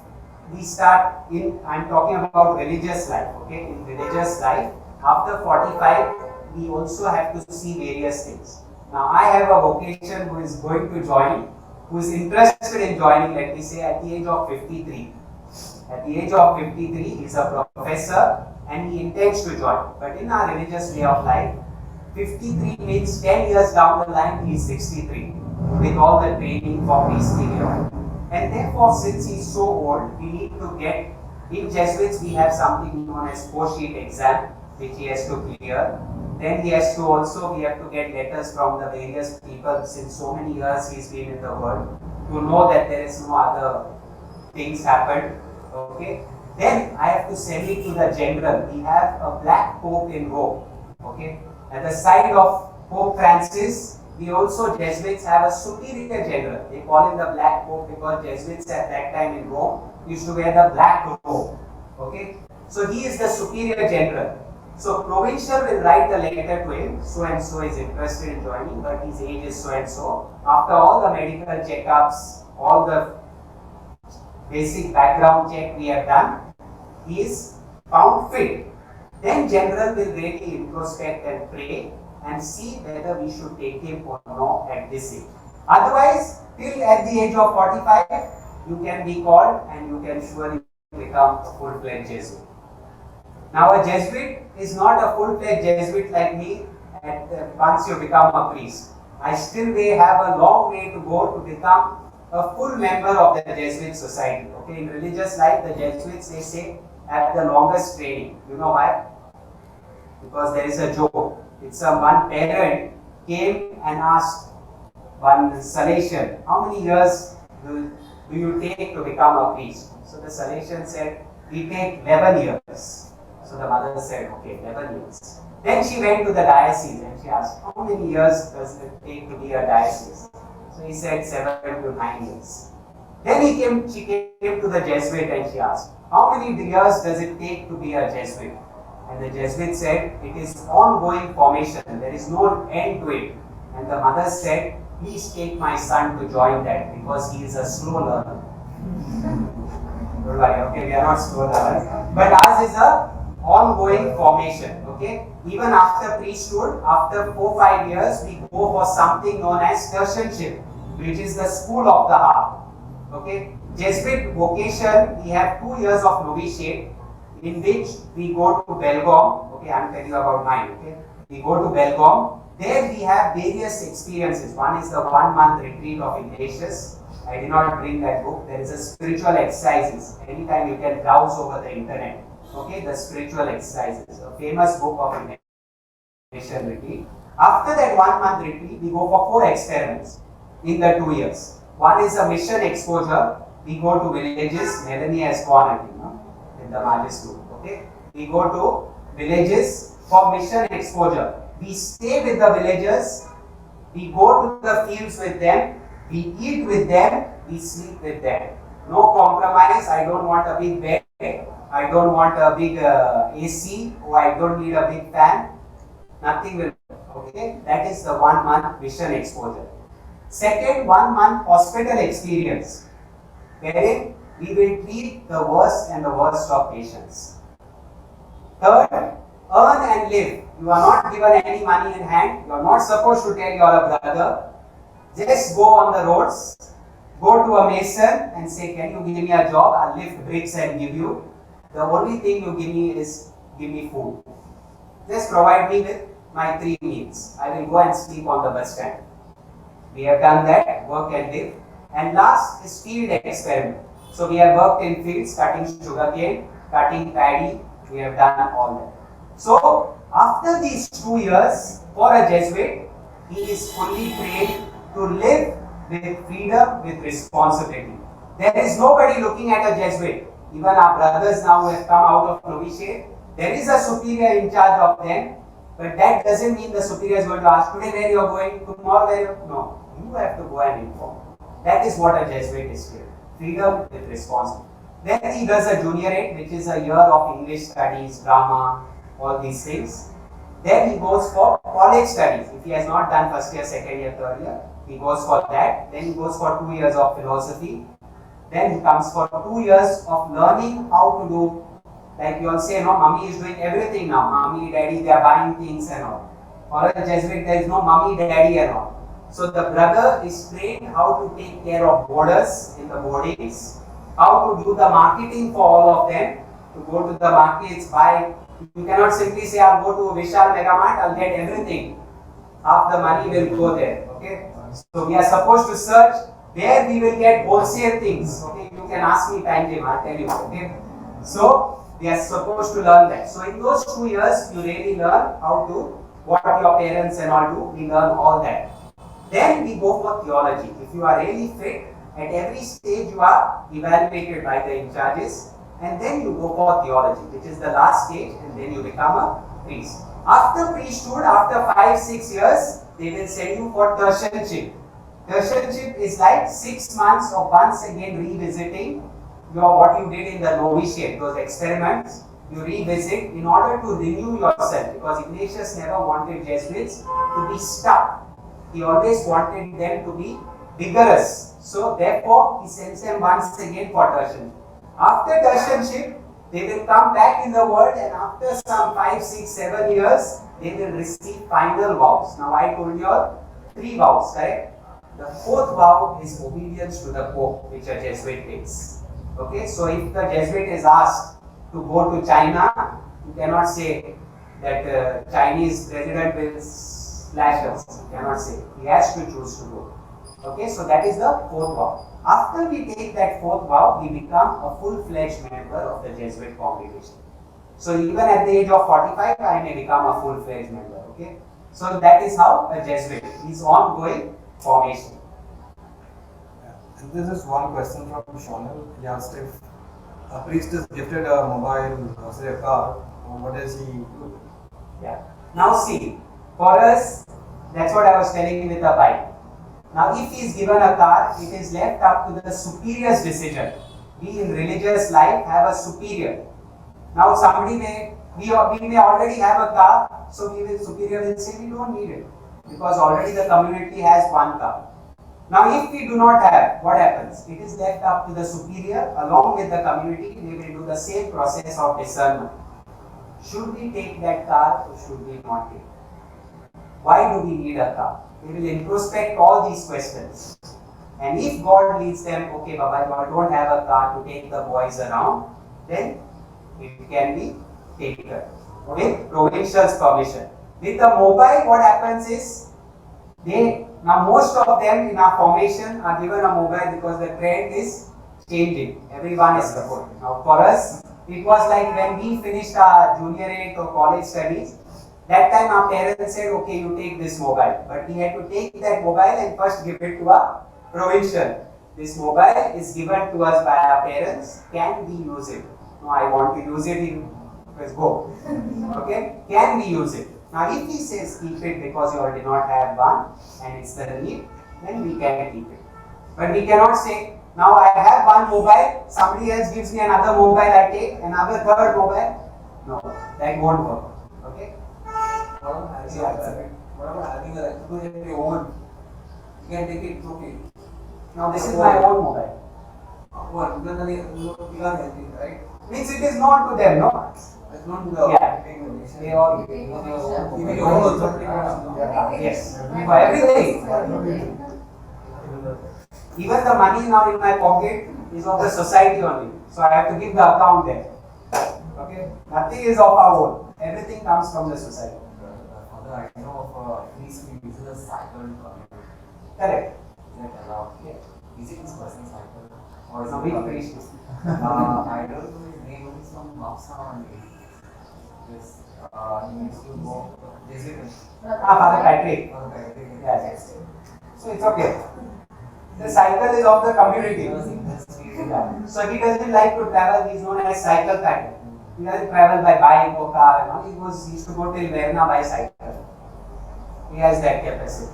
we start in, I'm talking about religious life, okay? In religious life, after 45, we also have to see various things. Now, I have a vocation who is going to join, who is interested in joining, let me say, at the age of 53. At the age of 53, he is a professor and he intends to join. But in our religious way of life, 53 means 10 years down the line, he is 63 with all the training for priestly life. And therefore, since he is so old, we need to get, in Jesuits, we have something known as 4-sheet exam, which he has to clear. Then he has to also, we have to get letters from the various people since so many years he's been in the world to know that there is no other things happened. Okay. Then I have to send it to the general. We have a black Pope in Rome. Okay. At the side of Pope Francis, we also Jesuits have a superior general. They call him the Black Pope because Jesuits at that time in Rome used to wear the black robe. Okay. So he is the superior general. So provincial will write a letter to him, so and so is interested in joining, but his age is so and so. After all the medical checkups, all the basic background check we have done, he is found fit. Then general will really introspect and pray and see whether we should take him or no at this age. Otherwise, till at the age of 45, you can be called and you can surely become a full-fledged Jesuit. Now, a Jesuit is not a full-fledged Jesuit like me once you become a priest. I still may have a long way to go to become a full member of the Jesuit society. Okay, in religious life, the Jesuits, they say, have the longest training. You know why? Because there is a joke. It's one parent came and asked one Salesian, how many years do you take to become a priest? So the Salesian said, we take 11 years. So the mother said, okay, 11 years. Then she went to the diocese and she asked, how many years does it take to be a diocese? So he said 7 to 9 years. Then she came to the Jesuit and she asked, how many years does it take to be a Jesuit? And the Jesuit said, it is ongoing formation. There is no end to it. And the mother said, please take my son to join that because he is a slow learner. Don't worry, okay, we are not slow learners. But ours is a ongoing formation. Okay, even after priesthood, after 4-5 years, we go for something known as tertianship, which is the school of the heart. Okay, Jesuit vocation, we have 2 years of novitiate in which we go to Belgaum. Okay, I am telling you about mine. Okay, we go to Belgaum. There we have various experiences. One is the 1 month retreat of Ignatius. I did not bring that book. There is a spiritual exercises. Anytime you can browse over the internet. Okay, the spiritual exercises, a famous book of Ignatian retreat. After that 1 month retreat, we go for 4 experiments in the 2 years. One is a mission exposure. We go to villages. Melanie has gone, I think, no? In the Majesty group. Okay, we go to villages for mission exposure. We stay with the villagers. We go to the fields with them. We eat with them. We sleep with them. No compromise. I don't want a big bed. I don't want a big AC. Or I don't need a big fan. Nothing will. Okay, that is the 1 month mission exposure. Second, 1 month hospital experience, wherein we will treat the worst and the worst of patients. Third, earn and live. You are not given any money in hand. You are not supposed to tell your brother. Just go on the roads, go to a mason and say, can you give me a job? I'll lift bricks and give you. The only thing you give me is give me food. Just provide me with my 3 meals. I will go and sleep on the bus stand. We have done that, work and live. And last is field experiment. So we have worked in fields, cutting sugarcane, cutting paddy. We have done all that. So after these 2 years, for a Jesuit, he is fully trained to live with freedom, with responsibility. There is nobody looking at a Jesuit. Even our brothers now who have come out of novitiate, there is a superior in charge of them, but that doesn't mean the superior is going to ask, today where you are going, tomorrow where you are. No, you have to go and inform. That is what a Jesuit is doing. Freedom with responsibility. Then he does a juniorate, which is a year of English studies, drama, all these things. Then he goes for college studies. If he has not done first year, second year, third year, he goes for that. Then he goes for 2 years of philosophy. Then he comes for 2 years of learning how to do, like you all say, no, mommy is doing everything now. Mommy, daddy, they are buying things and all. For a Jesuit, there is no mommy, daddy and all. So the brother is trained how to take care of boarders in the boardings, how to do the marketing for all of them, to go to the markets, buy. You cannot simply say, I'll go to Vishal Megamart, I'll get everything. Half the money will go there. Okay. So we are supposed to search where we will get wholesale things. Okay. You can ask me time, I'll tell you. Okay. So we are supposed to learn that. So in those 2 years, you really learn how to, what your parents and all do. We learn all that. Then we go for theology. If you are really fit, at every stage you are evaluated by the in charges, and then you go for theology, which is the last stage, and then you become a priest. After priesthood, after 5-6 years, they will send you for tertianship. Tertianship is like 6 months of once again revisiting what you did in the novitiate, those experiments. You revisit in order to renew yourself, because Ignatius never wanted Jesuits to be stuck. He always wanted them to be vigorous. So therefore, he sends them once again for tertianship. After tertianship, they will come back in the world, and after some 5, 6, 7 years, they will receive final vows. Now I told you all 3 vows, correct? The 4th vow is obedience to the Pope, which a Jesuit takes. Okay, so if the Jesuit is asked to go to China, you cannot say that Chinese president will slash us. You cannot say. He has to choose to go. Okay, so that is the 4th vow. After we take that 4th vow, we become a full-fledged member of the Jesuit congregation. So even at the age of 45, I may become a full-fledged member. Okay, so that is how a Jesuit is ongoing formation. And this is one question from Shonal. He asked if a priest is gifted a mobile, say a car, what does he do? Yeah. Now see, for us, that's what I was telling you with the bike. Now, if he is given a car, it is left up to the superior's decision. We in religious life have a superior. Now, somebody we may already have a car, so superior will say we don't need it, because already the community has one car. Now, if we do not have, what happens? It is left up to the superior, along with the community. They will do the same process of discernment. Should we take that car or should we not take it? Why do we need a car? We will introspect all these questions. And if God leads them, okay, Baba, you don't have a car to take the boys around, then it can be taken with provincial's permission. With the mobile, what happens is, now most of them in our formation are given a mobile because the trend is changing. Everyone is supporting. Now for us, it was like when we finished our junior 8 or college studies, that time our parents said, okay, you take this mobile. But we had to take that mobile and first give it to our provincial. This mobile is given to us by our parents. Can we use it? No, I want to use it. Let's go. Okay? Can we use it? Now, if he says keep it because you already not have one and it's the need, then we can keep it. But we cannot say, now I have one mobile, somebody else gives me another mobile, I take another third mobile. No, that won't work. Okay? What about having your own? You can take it, it's okay. Now, this is my own mobile. What? You can't help it, right? Means it is known to them, no? It's not to the Yeah. They all. Even your own also. Yes. For everything. Even the money now in my pocket is of the society only. So I have to give the account there. Okay? Nothing is of our own. Everything comes from the society. Father, I know of a priest who uses a cycle to commute. Correct. Is that allowed? Yeah. Is it his personal cycle? Or is Now, it which public? priest is? I don't know his name, only some Mapsa only. Yes. He used to go. Jesuit. Father Patrick. Yes. So it's okay. The cycle is of the community. Yeah. So he doesn't like to travel. He is known as cycle Patrick. He doesn't travel by bike or car and all. He used to go till Verna by cycle. He has that capacity.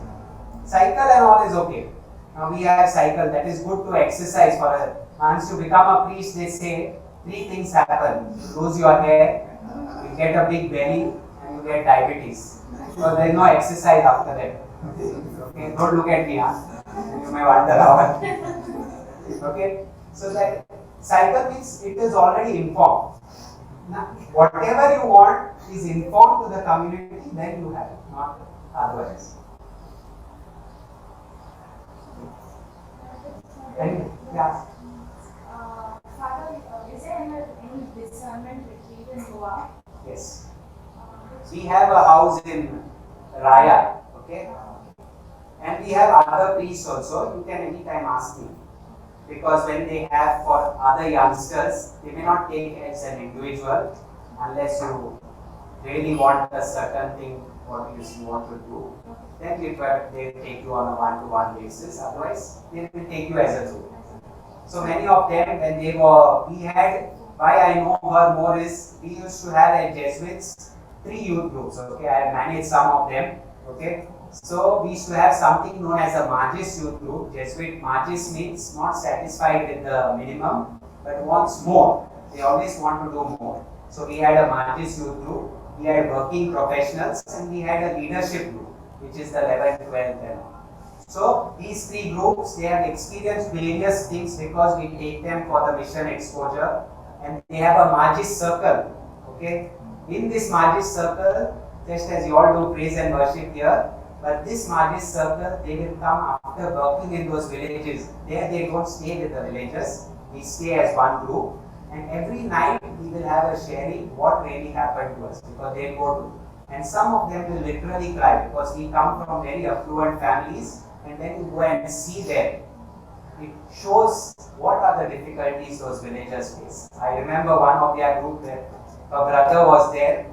Cycle and all is okay. Now we have cycle. That is good to exercise for us. Once you become a priest, they say 3 things happen. You lose your hair, you get a big belly, and you get diabetes. So there is no exercise after that. Okay, don't look at me, huh? You may wonder how. Okay, so that cycle means it is already informed. Now, whatever you want is informed to the community, then you have it, not otherwise. And yeah. Father, is there any discernment retreat in Goa? Yes. We have a house in Raya, okay? And we have other priests also. You can anytime ask me. Because when they have for other youngsters, they may not take as an individual unless you really want a certain thing what you want to do. Then they take you on a one-to-one basis. Otherwise, they will take you as a group. So many of them, when we had, why I know her more is, we used to have at Jesuits 3 youth groups, okay, I managed some of them, okay. So we used to have something known as a Magis youth group. Jesuit Magis means not satisfied with the minimum, but wants more. They always want to do more. So we had a Magis youth group, we had working professionals, and we had a leadership group, which is the 11th, 12th and all. So these 3 groups, they have experienced various things because we take them for the mission exposure, and they have a Magis circle, okay. In this Magis circle, just as you all do praise and worship here, but this Magis circle, they will come after working in those villages. There they don't stay with the villagers, we stay as one group, and every night we will have a sharing what really happened to us, because they go to, and some of them will literally cry because we come from very affluent families, and then you go and see them. It shows what are the difficulties those villagers face. I remember one of their group there, a brother was there.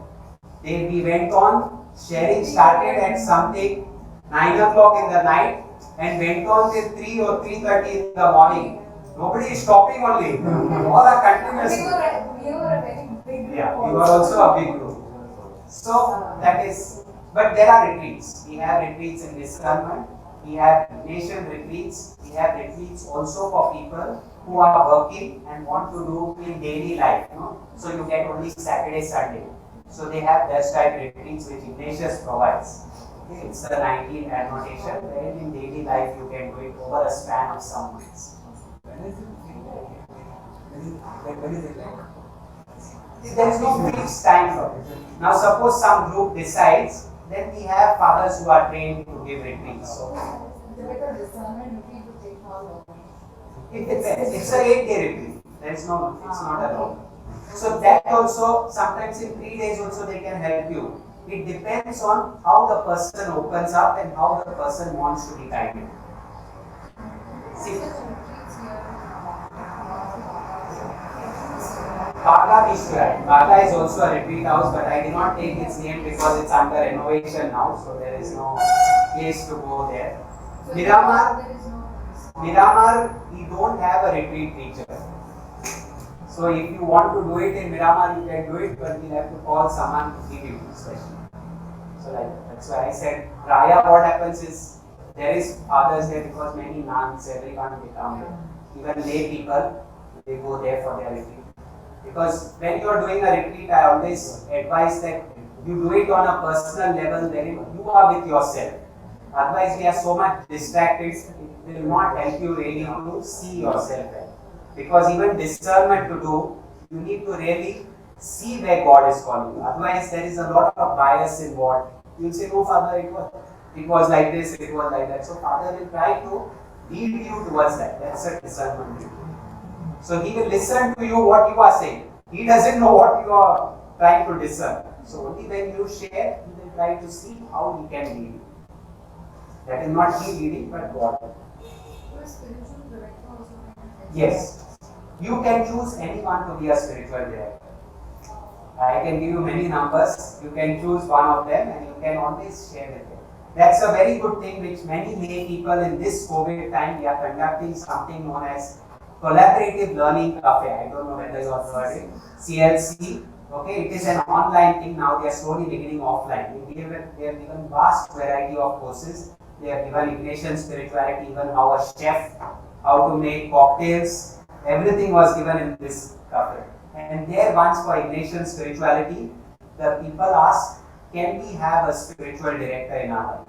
We went on, sharing started at something 9 o'clock in the night and went on till 3 or 3:30 in the morning. Nobody is stopping only. All are continuous. We were a very big group. Yeah, we were also a big group. So that is, but there are retreats. We have retreats in discernment. We have nation retreats. We have retreats also for people who are working and want to do in daily life. So you get only Saturday, Sunday. So they have that type retreats which Ignatius provides. Okay, it's the 19th annotation where in daily life you can do it over a span of some months. When is it? There is no fixed time for it. Now suppose some group decides, then we have fathers who are trained to give retreats. So, Difficult discernment retreat to take It depends. It's a 8-day retreat. It's not a long. So that also, sometimes in 3 days also they can help you. It depends on how the person opens up and how the person wants to be guided. See, Bhagla Vishwara. Bhagla is also a retreat house, but I did not take its name because it's under renovation now, so there is no place to go there. Miramar, we don't have a retreat teacher. So if you want to do it in Miramar, you can do it, but you'll have to call someone to give you especially. So that's why I said, Raya, what happens is, there is fathers there because many nuns, everyone they come there. Even lay people, they go there for their retreat. Because when you are doing a retreat, I always advise that you do it on a personal level, then you are with yourself. Otherwise, we are so much distracted, it will not help you really to see yourself well. Because even discernment to do, you need to really see where God is calling you. Otherwise, there is a lot of bias involved. You'll say, no, Father, it was like this, it was like that. So, Father will try to lead you towards that. That's a discernment. So, He will listen to you what you are saying. He doesn't know what you are trying to discern. So, only when you share, He will try to see how He can lead you. That is not He leading, but God. Yes. You can choose anyone to be a spiritual director. I can give you many numbers. You can choose one of them and you can always share with them. That's a very good thing which many lay people in this COVID time, we are conducting something known as Collaborative Learning Cafe. I don't know whether you have heard it. CLC. Okay, it is an online thing now. They are slowly beginning offline. They have given vast variety of courses. They have given Ignatian spirituality, even how a chef, how to make cocktails. Everything was given in this cafe. And there once for Ignatian spirituality, the people asked, can we have a spiritual director in our life?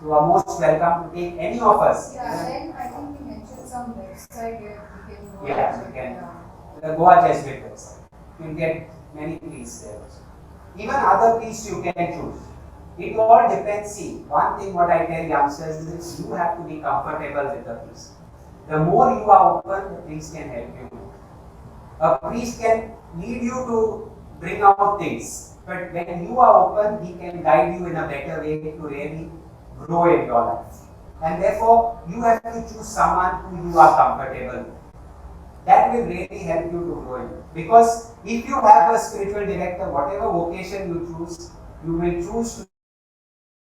You are most welcome to take any of us. Yeah, then I think you mentioned some website where we can go. Yeah, we can. The Goa Jesuit website. You will get many priests there also. Even other priests you can choose. It all depends. See, one thing what I tell youngsters is you have to be comfortable with the priest. The more you are open, the priest can help you. A priest can lead you to bring out things, but when you are open, he can guide you in a better way to really grow in your life. And therefore, you have to choose someone who you are comfortable with. That will really help you to grow in. Because if you have a spiritual director, whatever vocation you choose, you will choose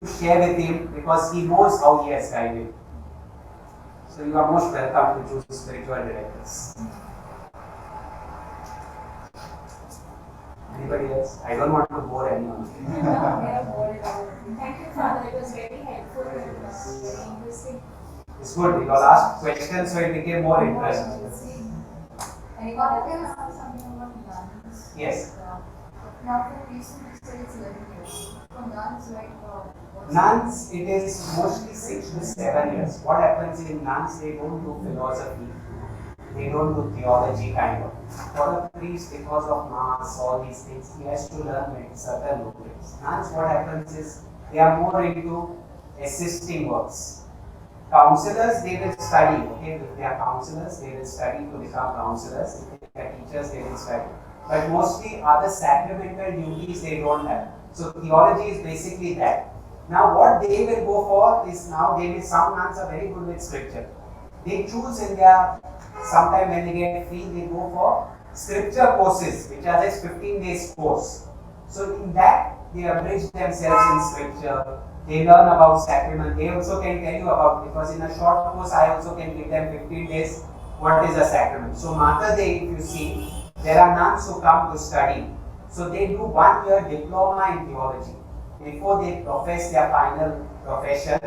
to share with him because he knows how he has guided you. So you are most welcome to choose spiritual directors. Anybody else? I don't want to bore anyone. Thank you, Father. It was very helpful and very interesting. It's good. You all asked questions, so it became more interesting. Anyone can ask something about nuns? Yes. Now for recent history it's 11 years. For nuns, like what's Nuns, it is mostly 6 to 7 years. What happens in nuns, they don't do philosophy. They don't do theology kind of. For a priest, because of mass, all these things, he has to learn certain rulings. Nuns, what happens is, they are more into assisting works. Counselors, they will study. Okay, if they are counselors, they will study to become counselors. If they are teachers, they will study. But mostly other sacramental duties they don't have. So theology is basically that. Now what they will go for is some nuns are very good with scripture. They choose in their, sometime when they get free, they go for scripture courses, which are just 15 days course. So in that, they abridge themselves in scripture. They learn about sacrament. They also can tell you about, because in a short course, I also can give them 15 days what is a sacrament. So Mata Day, if you see, there are nuns who come to study. So they do 1 year diploma in theology. Before they profess their final profession,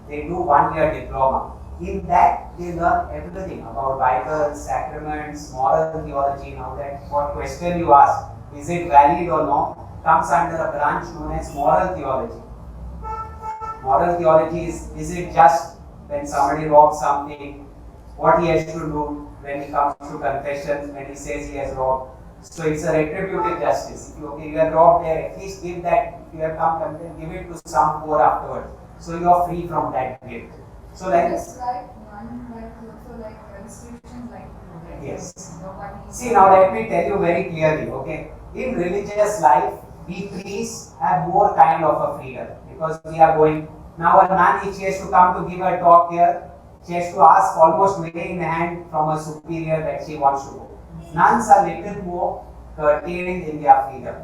they do 1 year diploma. In that, they learn everything about Bible, sacraments, moral theology. Now that what question you ask, is it valid or no, comes under a branch known as moral theology. Moral theology is it just when somebody robs something, what he has to do when he comes to confession, when he says he has robbed. So it's a retributive justice. If you have robbed there, at least give that, if you have come confess, give it to some poor afterwards. So you are free from that guilt. So like, Just like none, like also like restrictions like yes. nobody. See, now let me tell you very clearly, okay? In religious life, we priests have more kind of a freedom because we are going. Now a nun, if she has to come to give a talk here, she has to ask almost way in hand from a superior that she wants to go. Nuns are little more curtailed in their freedom.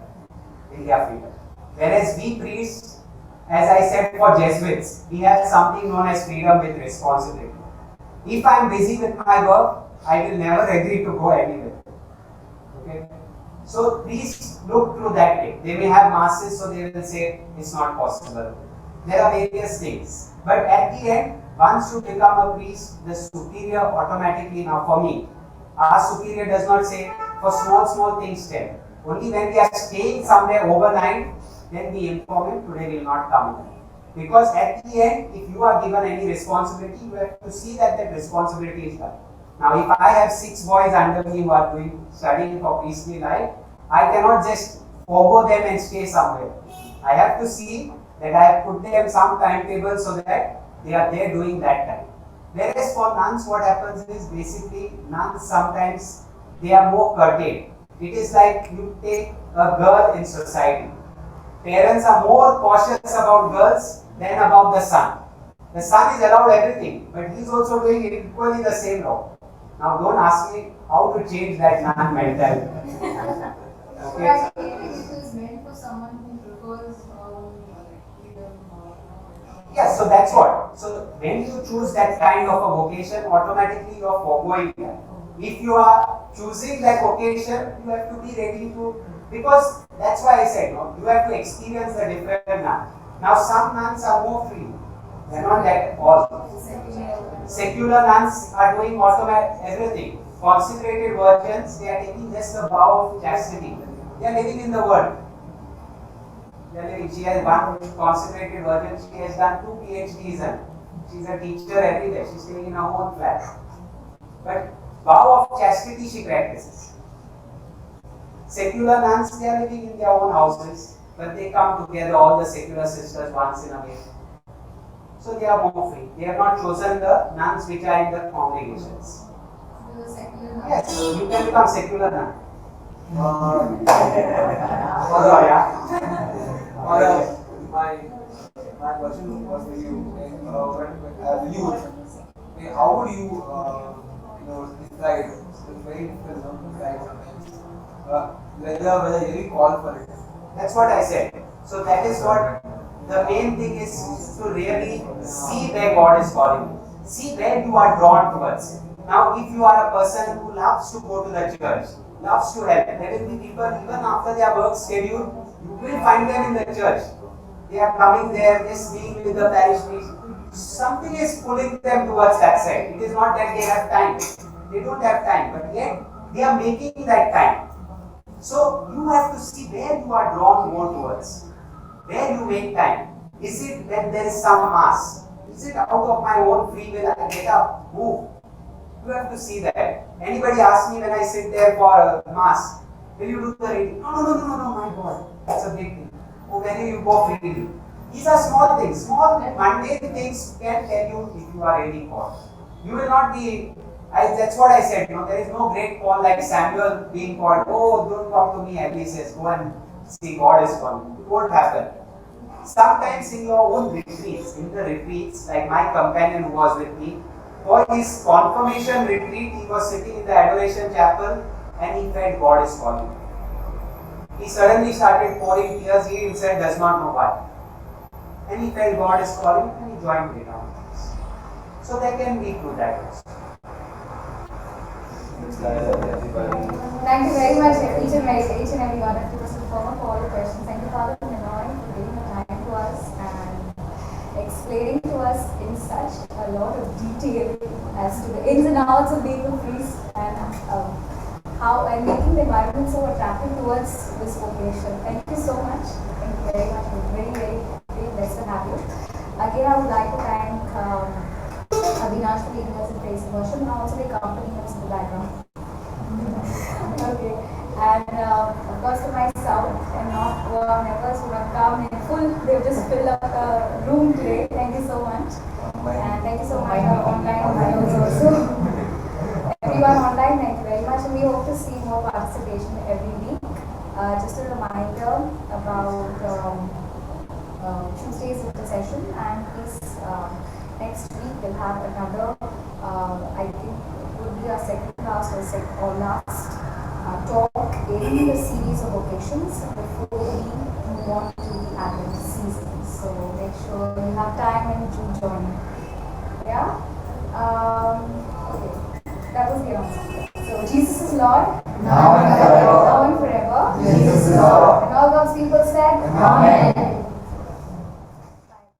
Whereas we priests, as I said for Jesuits, we have something known as freedom with responsibility. If I am busy with my work, I will never agree to go anywhere. Okay? So priests look through that way. They may have masses, so they will say it's not possible. There are various things. But at the end, once you become a priest, the superior automatically, now for me, our superior does not say for small things tell. Only when we are staying somewhere overnight, then we inform him today will not come. Because at the end, if you are given any responsibility, you have to see that that responsibility is done. Now, if I have 6 boys under me who are studying for priestly life, I cannot just forego them and stay somewhere. I have to see that I have put them some timetable so that they are there doing that time. Whereas for nuns, what happens is basically nuns sometimes they are more curtailed. It is like you take a girl in society. Parents are more cautious about girls than about the son. The son is allowed everything, but he is also doing equally the same now. Now don't ask me how to change that nun mentality. So Okay. actually, it is meant for someone who prefers freedom. Yes, so that's what. So when you choose that kind of a vocation, automatically you are foregoing that. If you are choosing that vocation, you have to be ready to, because that's why I said, no, you have to experience the different nun. Now some nuns are more free. They are not that all. Secular nuns are doing automatic everything. Consecrated virgins, they are taking just the vow of chastity. They are living in the world. She has one consecrated virgin, she has done 2 PhDs and she's a teacher everywhere. She's staying in her own flat. But vow of chastity she practices. Secular nuns, they are living in their own houses, but they come together, all the secular sisters, once in a way. So they are more free. They have not chosen the nuns which are in the congregations. The secular nun. Yes, you can become secular nun. My question was for you. As a youth, how would you, decide? It's very difficult to decide sometimes. Whether you call for it. That's what I said. So that is what the main thing is, to really see where God is calling you. See where you are drawn towards. Now, if you are a person who loves to go to the church, loves to help, there will be people even after their work schedule, you will find them in the church. They are coming there, just being with the parish priest. Something is pulling them towards that side. It is not that they have time. They don't have time, but yet they are making that time. So you have to see where you are drawn more towards. Where you make time. Is it when there is some mass? Is it out of my own free will I get up, move? You have to see that. Anybody asks me when I sit there for a mass, will you do the reading? No, my God. That's a big thing. Oh, when you go freely. These are small things. Small mundane things can tell you if you are really called. You will not be, that's what I said, there is no great call like Samuel being called, oh, don't talk to me, Abby says, go and see, God is calling. It won't happen. Sometimes in your own retreats, in the retreats, like my companion who was with me, for his confirmation retreat, he was sitting in the adoration chapel and he felt God is calling. He suddenly started pouring tears, he himself does not know why. And he felt God is calling and he joined the down. So there can be through that also. Thank you very much, each and every one of you, Mr. Former, for all the questions. Thank you, Father Minoy, for giving the time to us and explaining to us in such a lot of detail as to the ins and outs of being a priest and how and making the environment so attractive towards this vocation. Thank you so much. Thank you very much. We're very blessed to have you. Again, I would like to thank Avinash for leading us in praise and worship and also the accompanying us in the background. Okay. And of course, to my south and north Goa members who have come in full. They've just filled up the room today. Thank you so much. And thank you so much our online viewers also. Everyone online, thank you very much. And we hope to see more participation every week. Just a reminder about Tuesday's session, and please next week we'll have another, I think it would be our second last or last talk in the series of occasions before we move on to the Advent season. So make sure you have time and to join. Yeah? Okay. That was the answer. So Jesus is Lord. Now and forever. Now and forever. Jesus is Lord. And all God's people said, Amen.